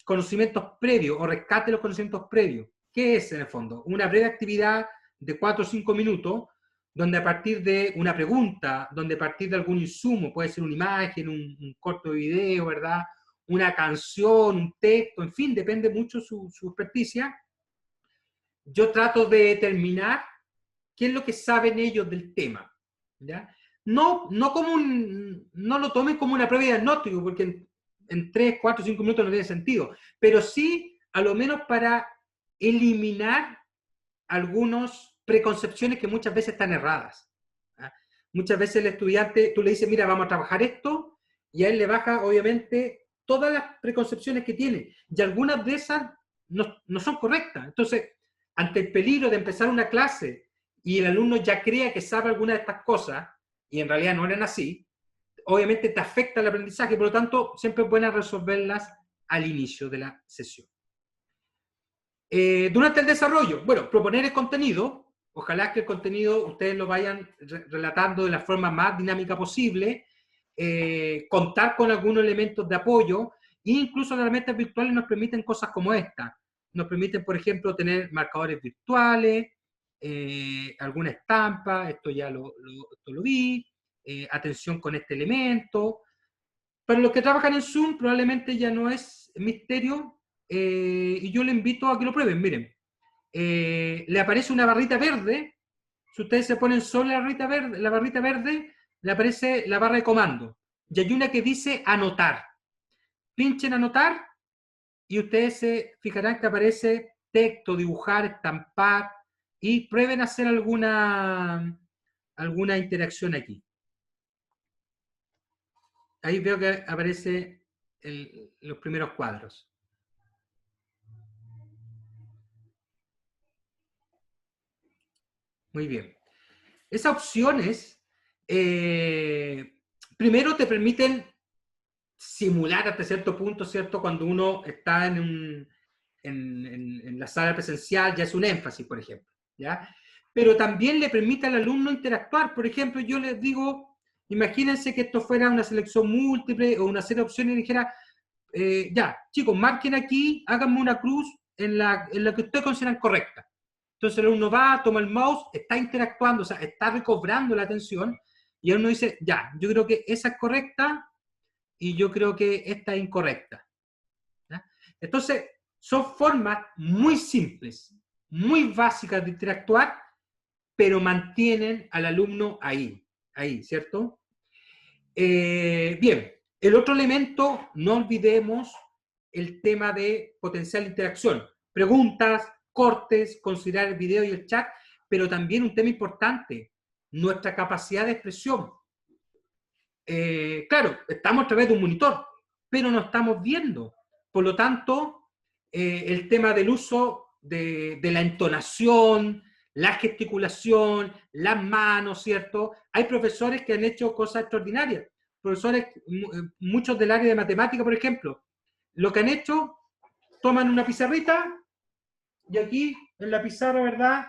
conocimientos previos, o rescate de los conocimientos previos. ¿Qué es, en el fondo? Una breve actividad de 4 o 5 minutos, donde a partir de una pregunta, donde a partir de algún insumo, puede ser una imagen, un corto video, ¿verdad?, una canción, un texto, en fin, depende mucho su experticia, yo trato de determinar qué es lo que saben ellos del tema, ¿ya? No lo tomen como una prueba de diagnóstico, porque en 3, 4, 5 minutos no tiene sentido, pero sí, a lo menos para eliminar algunas preconcepciones que muchas veces están erradas. Muchas veces el estudiante, tú le dices, mira, vamos a trabajar esto, y a él le baja, obviamente, todas las preconcepciones que tiene, y algunas de esas no son correctas. Entonces, ante el peligro de empezar una clase y el alumno ya crea que sabe alguna de estas cosas, y en realidad no eran así, obviamente te afecta el aprendizaje, por lo tanto, siempre es bueno resolverlas al inicio de la sesión. Durante el desarrollo, bueno, proponer el contenido, ojalá que el contenido ustedes lo vayan relatando de la forma más dinámica posible, contar con algunos elementos de apoyo, e incluso las herramientas virtuales nos permiten cosas como esta. Nos permiten, por ejemplo, tener marcadores virtuales, alguna estampa, esto ya lo vi, atención con este elemento. Para los que trabajan en Zoom probablemente ya no es misterio, y yo les invito a que lo prueben. Miren, le aparece una barrita verde. Si ustedes se ponen sobre la barrita verde, le aparece la barra de comando. Y hay una que dice anotar. Pinchen anotar y ustedes se fijarán que aparece texto, dibujar, estampar, y prueben a hacer alguna interacción aquí. Ahí veo que aparece los primeros cuadros. Muy bien. Esas opciones, primero te permiten simular hasta cierto punto, ¿cierto? Cuando uno está en la sala presencial, ya es un énfasis, por ejemplo, ¿ya? Pero también le permite al alumno interactuar. Por ejemplo, yo les digo, imagínense que esto fuera una selección múltiple o una serie de opciones y dijera, ya, chicos, marquen aquí, háganme una cruz en la que ustedes consideran correcta. Entonces el alumno va, toma el mouse, está interactuando, o sea, está recobrando la atención, y el alumno dice, ya, yo creo que esa es correcta, y yo creo que esta es incorrecta. ¿Ya? Entonces, son formas muy simples, muy básicas de interactuar, pero mantienen al alumno ahí, ¿cierto? Bien, el otro elemento, no olvidemos el tema de potencial interacción. Preguntas, cortes, considerar el video y el chat, pero también un tema importante, nuestra capacidad de expresión. Claro, estamos a través de un monitor, pero no estamos viendo. Por lo tanto, el tema del uso de la entonación, la gesticulación, las manos, ¿cierto? Hay profesores que han hecho cosas extraordinarias. Profesores, muchos del área de matemática, por ejemplo, lo que han hecho, toman una pizarrita y aquí en la pizarra, ¿verdad?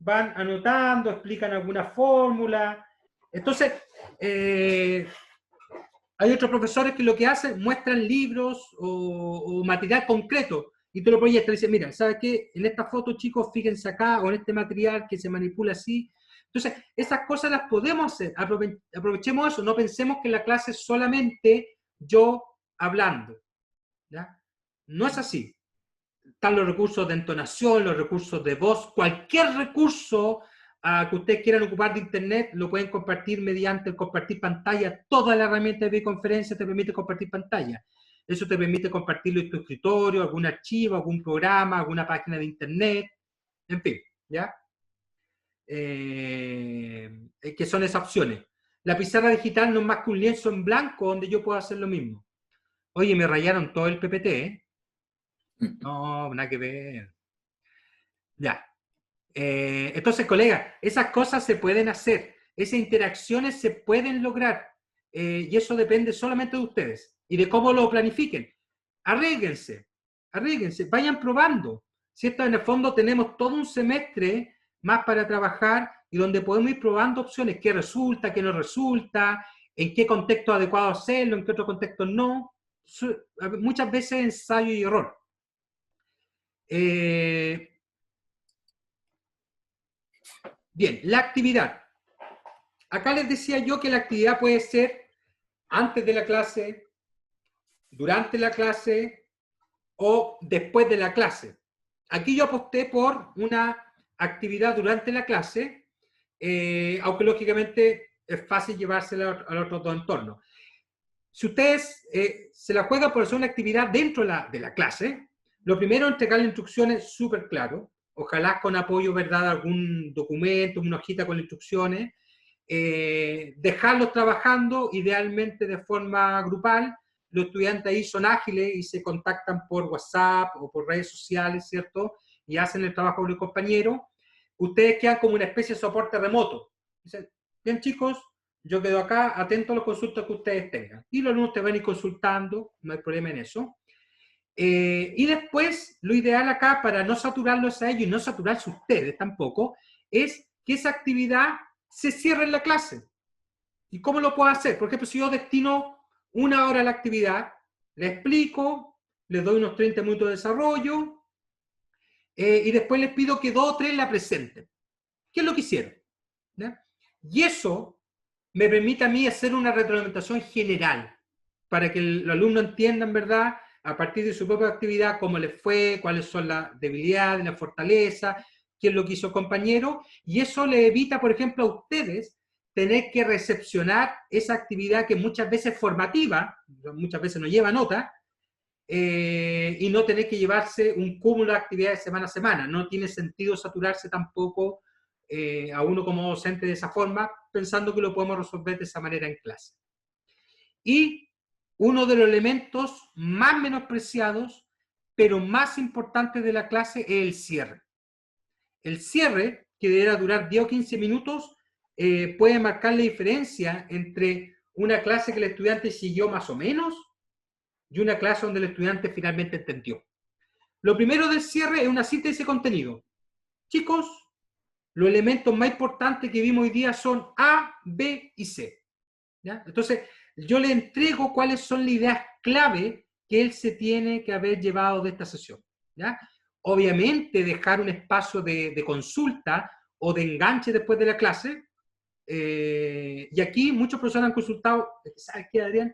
Van anotando, explican alguna fórmula. Entonces, hay otros profesores que lo que hacen, muestran libros o material concreto y te lo proyectan y dicen, mira, ¿sabes qué? En esta foto, chicos, fíjense acá, o en este material que se manipula así. Entonces, esas cosas las podemos hacer. Aprovechemos eso, no pensemos que la clase es solamente yo hablando. ¿Ya? No es así. Están los recursos de entonación, los recursos de voz, cualquier recurso que ustedes quieran ocupar de internet, lo pueden compartir mediante el compartir pantalla. Toda la herramienta de videoconferencia te permite compartir pantalla. Eso te permite compartirlo en tu escritorio, algún archivo, algún programa, alguna página de internet, en fin, ¿ya? Que son esas opciones. La pizarra digital no es más que un lienzo en blanco donde yo puedo hacer lo mismo. Oye, me rayaron todo el PPT, ¿eh? No, nada que ver. Ya. Entonces, colegas, esas cosas se pueden hacer, esas interacciones se pueden lograr, y eso depende solamente de ustedes y de cómo lo planifiquen. Arríguense, vayan probando, ¿cierto? En el fondo tenemos todo un semestre más para trabajar y donde podemos ir probando opciones, qué resulta, qué no resulta, en qué contexto adecuado hacerlo, en qué otro contexto no. Muchas veces ensayo y error. Bien, la actividad. Acá les decía yo que la actividad puede ser antes de la clase, durante la clase o después de la clase. Aquí yo aposté por una actividad durante la clase, aunque lógicamente es fácil llevársela a los otros dos entornos. Si ustedes se la juegan por hacer una actividad dentro de la clase, lo primero es entregarle instrucciones súper claro, ojalá con apoyo, ¿verdad?, de algún documento, una hojita con instrucciones, dejarlos trabajando, idealmente de forma grupal, los estudiantes ahí son ágiles y se contactan por WhatsApp o por redes sociales, ¿cierto? Y hacen el trabajo con el compañero. Ustedes quedan como una especie de soporte remoto. Dicen, bien chicos, yo quedo acá atento a los consultas que ustedes tengan. Y los alumnos te van a ir consultando, no hay problema en eso. Y después, lo ideal acá, para no saturarlos a ellos y no saturarse ustedes tampoco, es que esa actividad se cierre en la clase. ¿Y cómo lo puedo hacer? Por ejemplo, si yo destino 1 hora a la actividad, le explico, les doy unos 30 minutos de desarrollo, y después les pido que 2 o 3 la presenten. ¿Qué es lo que hicieron? ¿Ya? Y eso me permite a mí hacer una retroalimentación general, para que los alumnos entiendan, ¿verdad?, a partir de su propia actividad, cómo les fue, cuáles son las debilidades, las fortalezas, qué es lo que hizo el compañero, y eso le evita, por ejemplo, a ustedes tener que recepcionar esa actividad que muchas veces es formativa, muchas veces no lleva nota, y no tener que llevarse un cúmulo de actividades semana a semana. No tiene sentido saturarse tampoco a uno como docente de esa forma, pensando que lo podemos resolver de esa manera en clase. Y uno de los elementos más menospreciados, pero más importantes de la clase, es el cierre. El cierre, que deberá durar 10 o 15 minutos, puede marcar la diferencia entre una clase que el estudiante siguió más o menos y una clase donde el estudiante finalmente entendió. Lo primero del cierre es una síntesis de contenido. Chicos, los elementos más importantes que vimos hoy día son A, B y C. ¿Ya? Entonces, yo le entrego cuáles son las ideas clave que él se tiene que haber llevado de esta sesión. ¿Ya? Obviamente, dejar un espacio de consulta o de enganche después de la clase. Y aquí muchos profesores han consultado, ¿sabes qué, Adrián?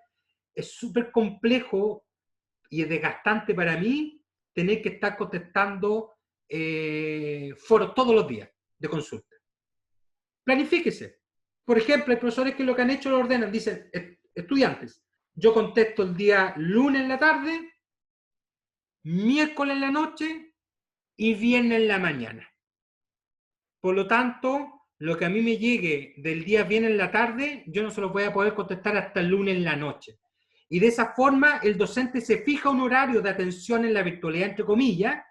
Es súper complejo y es desgastante para mí tener que estar contestando foros todos los días de consulta. Planifíquese. Por ejemplo, hay profesores que lo que han hecho lo ordenan, dicen, estudiantes, yo contesto el día lunes en la tarde, miércoles en la noche y viernes en la mañana. Por lo tanto, lo que a mí me llegue del día viernes en la tarde, yo no se lo voy a poder contestar hasta el lunes en la noche. Y de esa forma, el docente se fija un horario de atención en la virtualidad, entre comillas,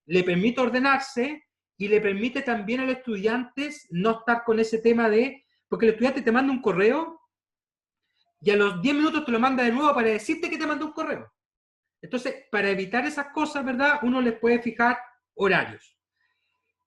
le permite ordenarse y le permite también a los estudiantes no estar con ese tema de, porque el estudiante te manda un correo y a los 10 minutos te lo manda de nuevo para decirte que te mandó un correo. Entonces, para evitar esas cosas, ¿verdad?, uno les puede fijar horarios.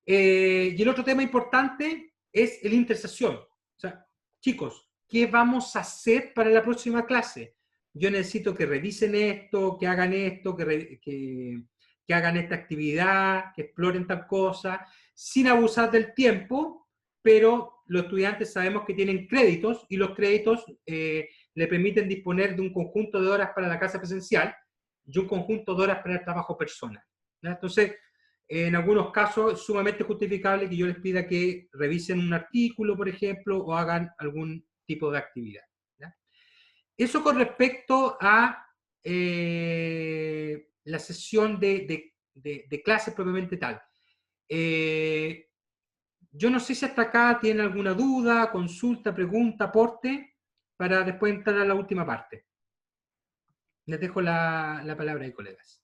Y el otro tema importante es la intersección. O sea, chicos, ¿qué vamos a hacer para la próxima clase? Yo necesito que revisen esto, que hagan esto, que hagan esta actividad, que exploren tal cosa, sin abusar del tiempo, pero los estudiantes sabemos que tienen créditos y los créditos le permiten disponer de un conjunto de horas para la clase presencial y un conjunto de horas para el trabajo personal. ¿Ya? Entonces, en algunos casos es sumamente justificable que yo les pida que revisen un artículo, por ejemplo, o hagan algún tipo de actividad. ¿Ya? Eso con respecto a la sesión de clases propiamente tal. Yo no sé si hasta acá tienen alguna duda, consulta, pregunta, aporte, para después entrar a la última parte. Les dejo la palabra ahí, colegas.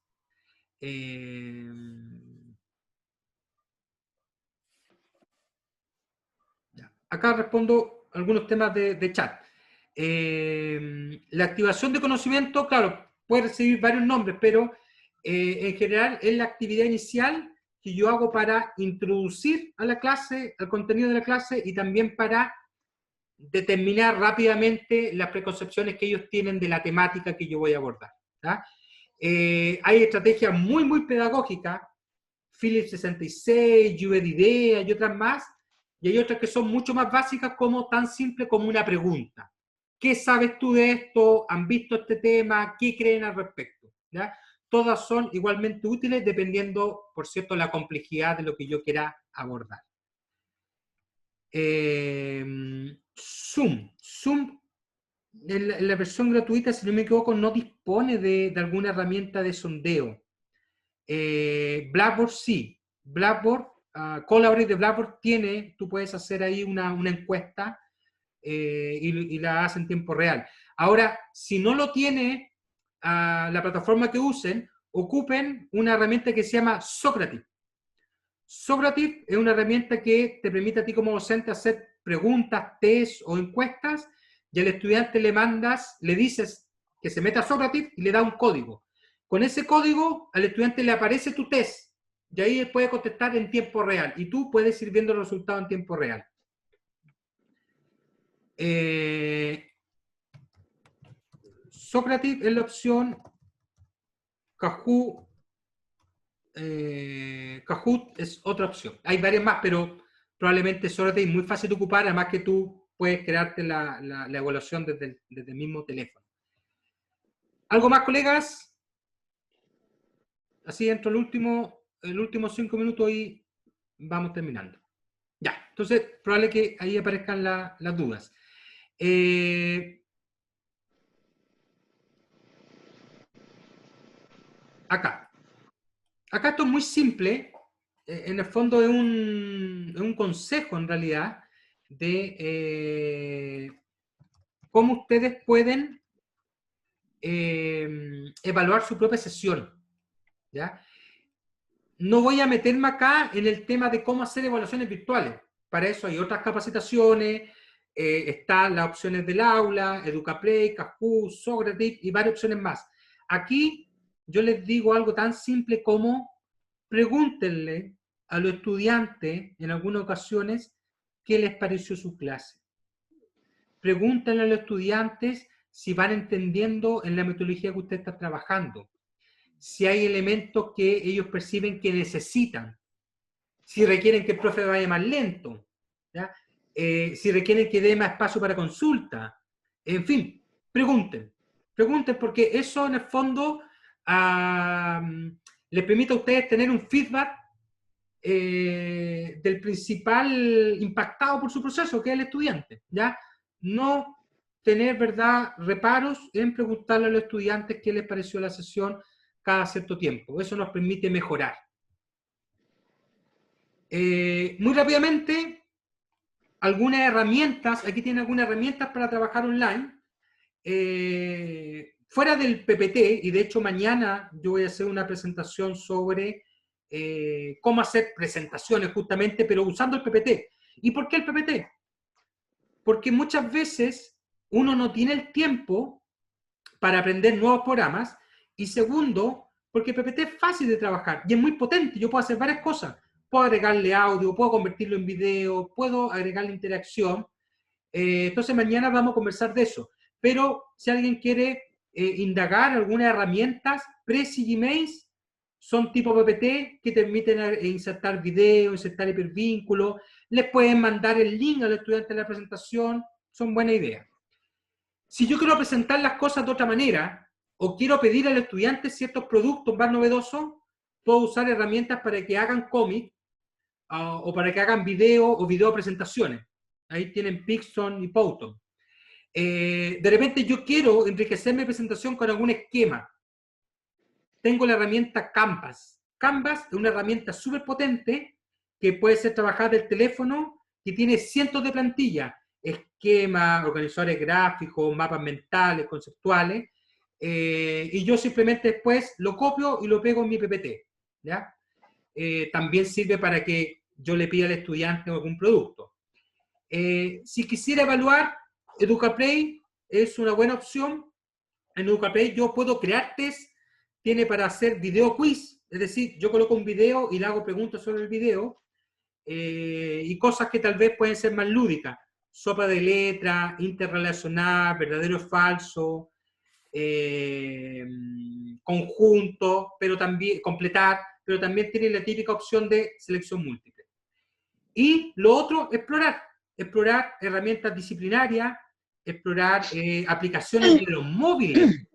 Acá respondo algunos temas de chat. La activación de conocimiento, claro, puede recibir varios nombres, pero en general es la actividad inicial que yo hago para introducir a la clase, al contenido de la clase, y también para determinar rápidamente las preconcepciones que ellos tienen de la temática que yo voy a abordar. ¿Ya? Hay estrategias muy, muy pedagógicas, Philips 66, Lluvia de Ideas y otras más, y hay otras que son mucho más básicas, como tan simple como una pregunta. ¿Qué sabes tú de esto? ¿Han visto este tema? ¿Qué creen al respecto? ¿Ya? Todas son igualmente útiles dependiendo, por cierto, la complejidad de lo que yo quiera abordar. Zoom en la versión gratuita, si no me equivoco, no dispone de alguna herramienta de sondeo. Blackboard sí. Blackboard, Collaborate de Blackboard tiene, tú puedes hacer ahí una encuesta y la haces en tiempo real. Ahora, si no lo tiene a la plataforma que usen, ocupen una herramienta que se llama Socrative. Socrative es una herramienta que te permite a ti como docente hacer preguntas, test o encuestas, y al estudiante le dices que se meta a Socrative y le da un código. Con ese código al estudiante le aparece tu test, y ahí él puede contestar en tiempo real, y tú puedes ir viendo los resultados en tiempo real. Socrative es la opción, Kahoot es otra opción. Hay varias más, pero probablemente Socrative es muy fácil de ocupar, además que tú puedes crearte la evaluación desde el mismo teléfono. ¿Algo más, colegas? Así dentro del último 5 minutos y vamos terminando. Ya, entonces probable que ahí aparezcan las dudas. Acá esto es muy simple, en el fondo es un consejo en realidad de cómo ustedes pueden evaluar su propia sesión, ¿ya? No voy a meterme acá en el tema de cómo hacer evaluaciones virtuales. Para eso hay otras capacitaciones, están las opciones del aula, EducaPlay, Kahoot, Socrative y varias opciones más. Aquí yo les digo algo tan simple como pregúntenle a los estudiantes en algunas ocasiones qué les pareció su clase. Pregúntenle a los estudiantes si van entendiendo en la metodología que usted está trabajando, si hay elementos que ellos perciben que necesitan, si requieren que el profe vaya más lento, ¿ya? Si requieren que dé más espacio para consulta, en fin, pregunten porque eso en el fondo les permite a ustedes tener un feedback del principal impactado por su proceso, que es el estudiante, ¿ya? No tener, ¿verdad?, reparos en preguntarle a los estudiantes qué les pareció la sesión cada cierto tiempo. Eso nos permite mejorar. Muy rápidamente, algunas herramientas, aquí tienen algunas herramientas para trabajar online. Fuera del PPT, y de hecho mañana yo voy a hacer una presentación sobre cómo hacer presentaciones justamente, pero usando el PPT. ¿Y por qué el PPT? Porque muchas veces uno no tiene el tiempo para aprender nuevos programas, y segundo, porque el PPT es fácil de trabajar y es muy potente. Yo puedo hacer varias cosas. Puedo agregarle audio, puedo convertirlo en video, puedo agregarle interacción. Entonces mañana vamos a conversar de eso. Pero si alguien quiere indagar algunas herramientas, Prezi y Gmails son tipo PPT que te permiten insertar video, insertar hipervínculos. Les pueden mandar el link al estudiante de la presentación. Son buena idea. Si yo quiero presentar las cosas de otra manera, o quiero pedir al estudiante ciertos productos más novedosos, puedo usar herramientas para que hagan cómic, o para que hagan video o video presentaciones. Ahí tienen Pixton y Powton. De repente yo quiero enriquecer mi presentación con algún esquema. Tengo la herramienta Canvas. Canvas es una herramienta súper potente que puede ser trabajada del teléfono, que tiene cientos de plantillas, esquemas, organizadores gráficos, mapas mentales, conceptuales, y yo simplemente después lo copio y lo pego en mi PPT, ¿ya? También sirve para que yo le pida al estudiante algún producto. Si quisiera evaluar, EducaPlay es una buena opción. En EducaPlay yo puedo crear test, tiene para hacer video quiz, es decir, yo coloco un video y le hago preguntas sobre el video, y cosas que tal vez pueden ser más lúdicas. Sopa de letra, interrelacionar, verdadero o falso, conjunto, pero también completar, pero también tiene la típica opción de selección múltiple. Y lo otro, explorar herramientas disciplinarias, explorar aplicaciones de los móviles.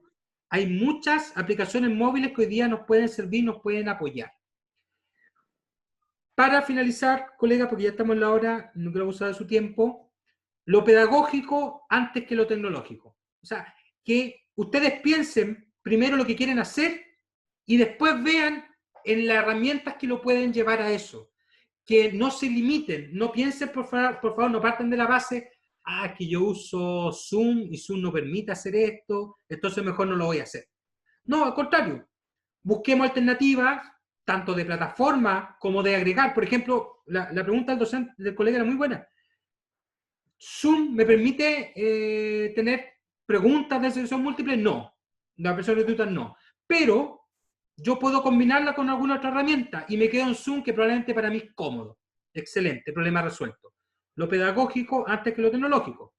Hay muchas aplicaciones móviles que hoy día nos pueden servir, nos pueden apoyar. Para finalizar, colega, porque ya estamos en la hora, no quiero abusar de su tiempo, lo pedagógico antes que lo tecnológico. O sea, que ustedes piensen primero lo que quieren hacer y después vean en las herramientas que lo pueden llevar a eso. Que no se limiten, no piensen, por favor, no partan de la base, que yo uso Zoom y Zoom no permite hacer esto, entonces mejor no lo voy a hacer. No, al contrario. Busquemos alternativas, tanto de plataforma como de agregar. Por ejemplo, la pregunta del docente, del colega era muy buena. ¿Zoom me permite tener preguntas de selección múltiple? No. La persona gratuita no. Pero yo puedo combinarla con alguna otra herramienta y me quedo en Zoom, que probablemente para mí es cómodo. Excelente, problema resuelto. Lo pedagógico antes que lo tecnológico.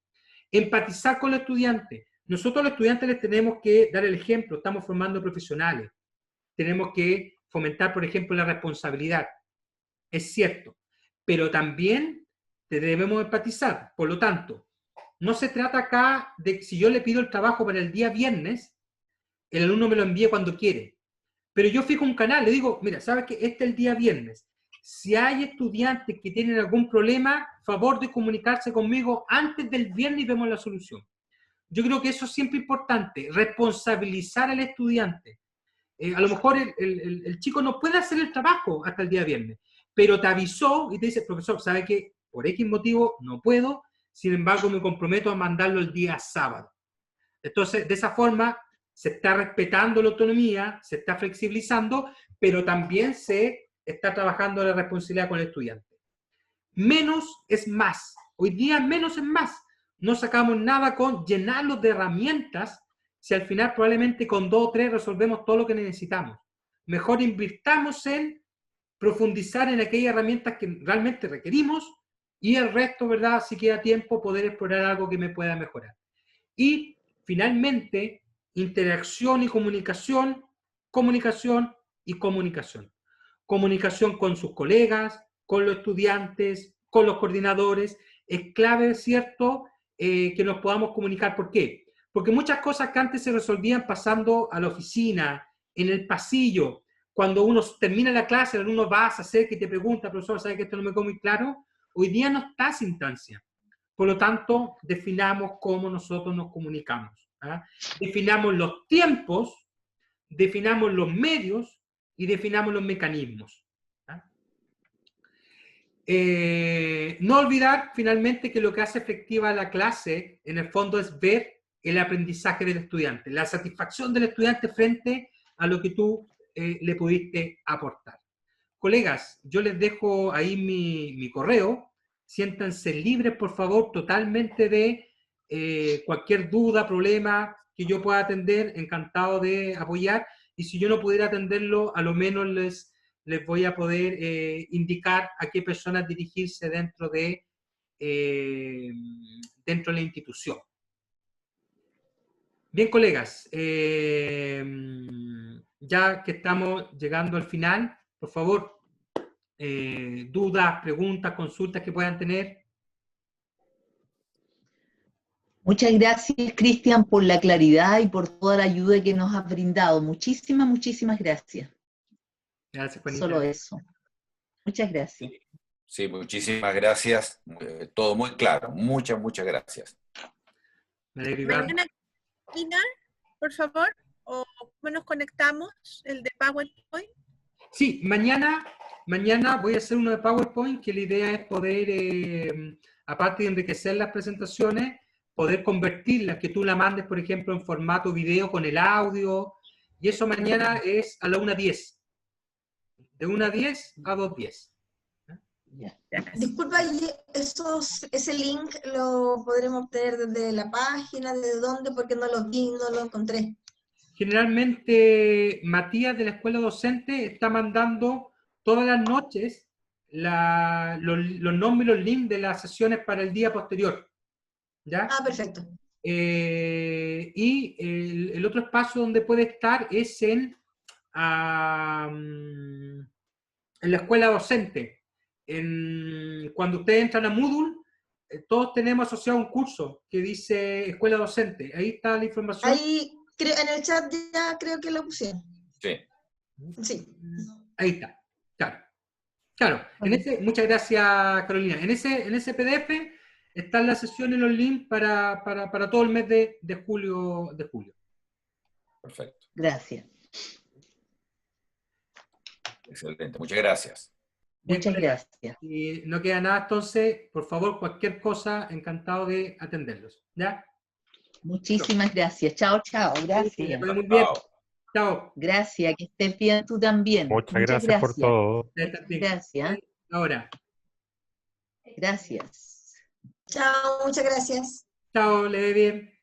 Empatizar con los estudiantes. Nosotros a los estudiantes les tenemos que dar el ejemplo, estamos formando profesionales. Tenemos que fomentar, por ejemplo, la responsabilidad. Es cierto, pero también debemos empatizar. Por lo tanto, no se trata acá de si yo le pido el trabajo para el día viernes, el alumno me lo envíe cuando quiere. Pero yo fijo un canal, le digo, mira, ¿sabes qué? Este es el día viernes. Si hay estudiantes que tienen algún problema, favor de comunicarse conmigo antes del viernes y vemos la solución. Yo creo que eso es siempre importante, responsabilizar al estudiante. A lo mejor el chico no puede hacer el trabajo hasta el día viernes, pero te avisó y te dice, profesor, ¿sabe qué? Por X motivo no puedo, sin embargo me comprometo a mandarlo el día sábado. Entonces, de esa forma, se está respetando la autonomía, se está flexibilizando, pero también se está trabajando la responsabilidad con el estudiante. Menos es más. Hoy día menos es más. No sacamos nada con llenarlos de herramientas si al final probablemente con 2 o 3 resolvemos todo lo que necesitamos. Mejor invirtamos en profundizar en aquellas herramientas que realmente requerimos y el resto, ¿verdad? Si queda tiempo, poder explorar algo que me pueda mejorar. Y finalmente, interacción y comunicación, comunicación y comunicación. Comunicación con sus colegas, con los estudiantes, con los coordinadores. Es clave, ¿cierto?, que nos podamos comunicar. ¿Por qué? Porque muchas cosas que antes se resolvían pasando a la oficina, en el pasillo, cuando uno termina la clase, el alumno va a hacer que te pregunta, profesor, ¿sabe que esto no me quedó muy claro? Hoy día no está esa instancia. Por lo tanto, definamos cómo nosotros nos comunicamos. ¿Ah? Definamos los tiempos, definamos los medios y definamos los mecanismos. ¿Ah? No olvidar, finalmente, que lo que hace efectiva la clase, en el fondo, es ver el aprendizaje del estudiante, la satisfacción del estudiante frente a lo que tú le pudiste aportar. Colegas, yo les dejo ahí mi correo. Siéntanse libres, por favor, totalmente de cualquier duda, problema que yo pueda atender, encantado de apoyar. Y si yo no pudiera atenderlo, a lo menos les voy a poder indicar a qué personas dirigirse dentro de la institución. Bien, colegas, ya que estamos llegando al final, por favor, dudas, preguntas, consultas que puedan tener. Muchas gracias, Cristian, por la claridad y por toda la ayuda que nos has brindado. Muchísimas, muchísimas gracias. Gracias, Juanita. Solo eso. Muchas gracias. Sí, muchísimas gracias. Todo muy claro. Muchas, muchas gracias. Me alegro, Iván. Mañana, por favor, o cómo nos conectamos, el de PowerPoint. Sí, mañana voy a hacer uno de PowerPoint, que la idea es poder, aparte de enriquecer las presentaciones, poder convertirlas, que tú la mandes, por ejemplo, en formato video con el audio, y eso mañana es a la 1:10. De 1:10 a 2:10. Disculpa, ¿y ese link lo podremos obtener desde la página? ¿De dónde? Porque no lo vi, no lo encontré. Generalmente Matías de la escuela docente está mandando todas las noches los nombres y los links de las sesiones para el día posterior. ¿Ya? Ah, perfecto. Y el otro espacio donde puede estar es en la escuela docente. Cuando ustedes entran a Moodle, todos tenemos asociado un curso que dice escuela docente. Ahí está la información. Ahí, en el chat ya creo que lo pusieron. Sí. Sí. Ahí está. Claro. Muchas gracias, Carolina. En ese PDF están las sesiones y los links para todo el mes de julio. Perfecto. Gracias. Excelente. Muchas gracias. Muchas gracias. Y no queda nada, entonces, por favor, cualquier cosa, encantado de atenderlos. ¿Ya? Muchísimas gracias. Chao, chao. Gracias. Muy bien. Chao. Chao. Gracias, que estés bien tú también. Muchas gracias por todo. Ustedes también. Gracias. Ahora. Gracias. Chao, muchas gracias. Chao, le ve bien.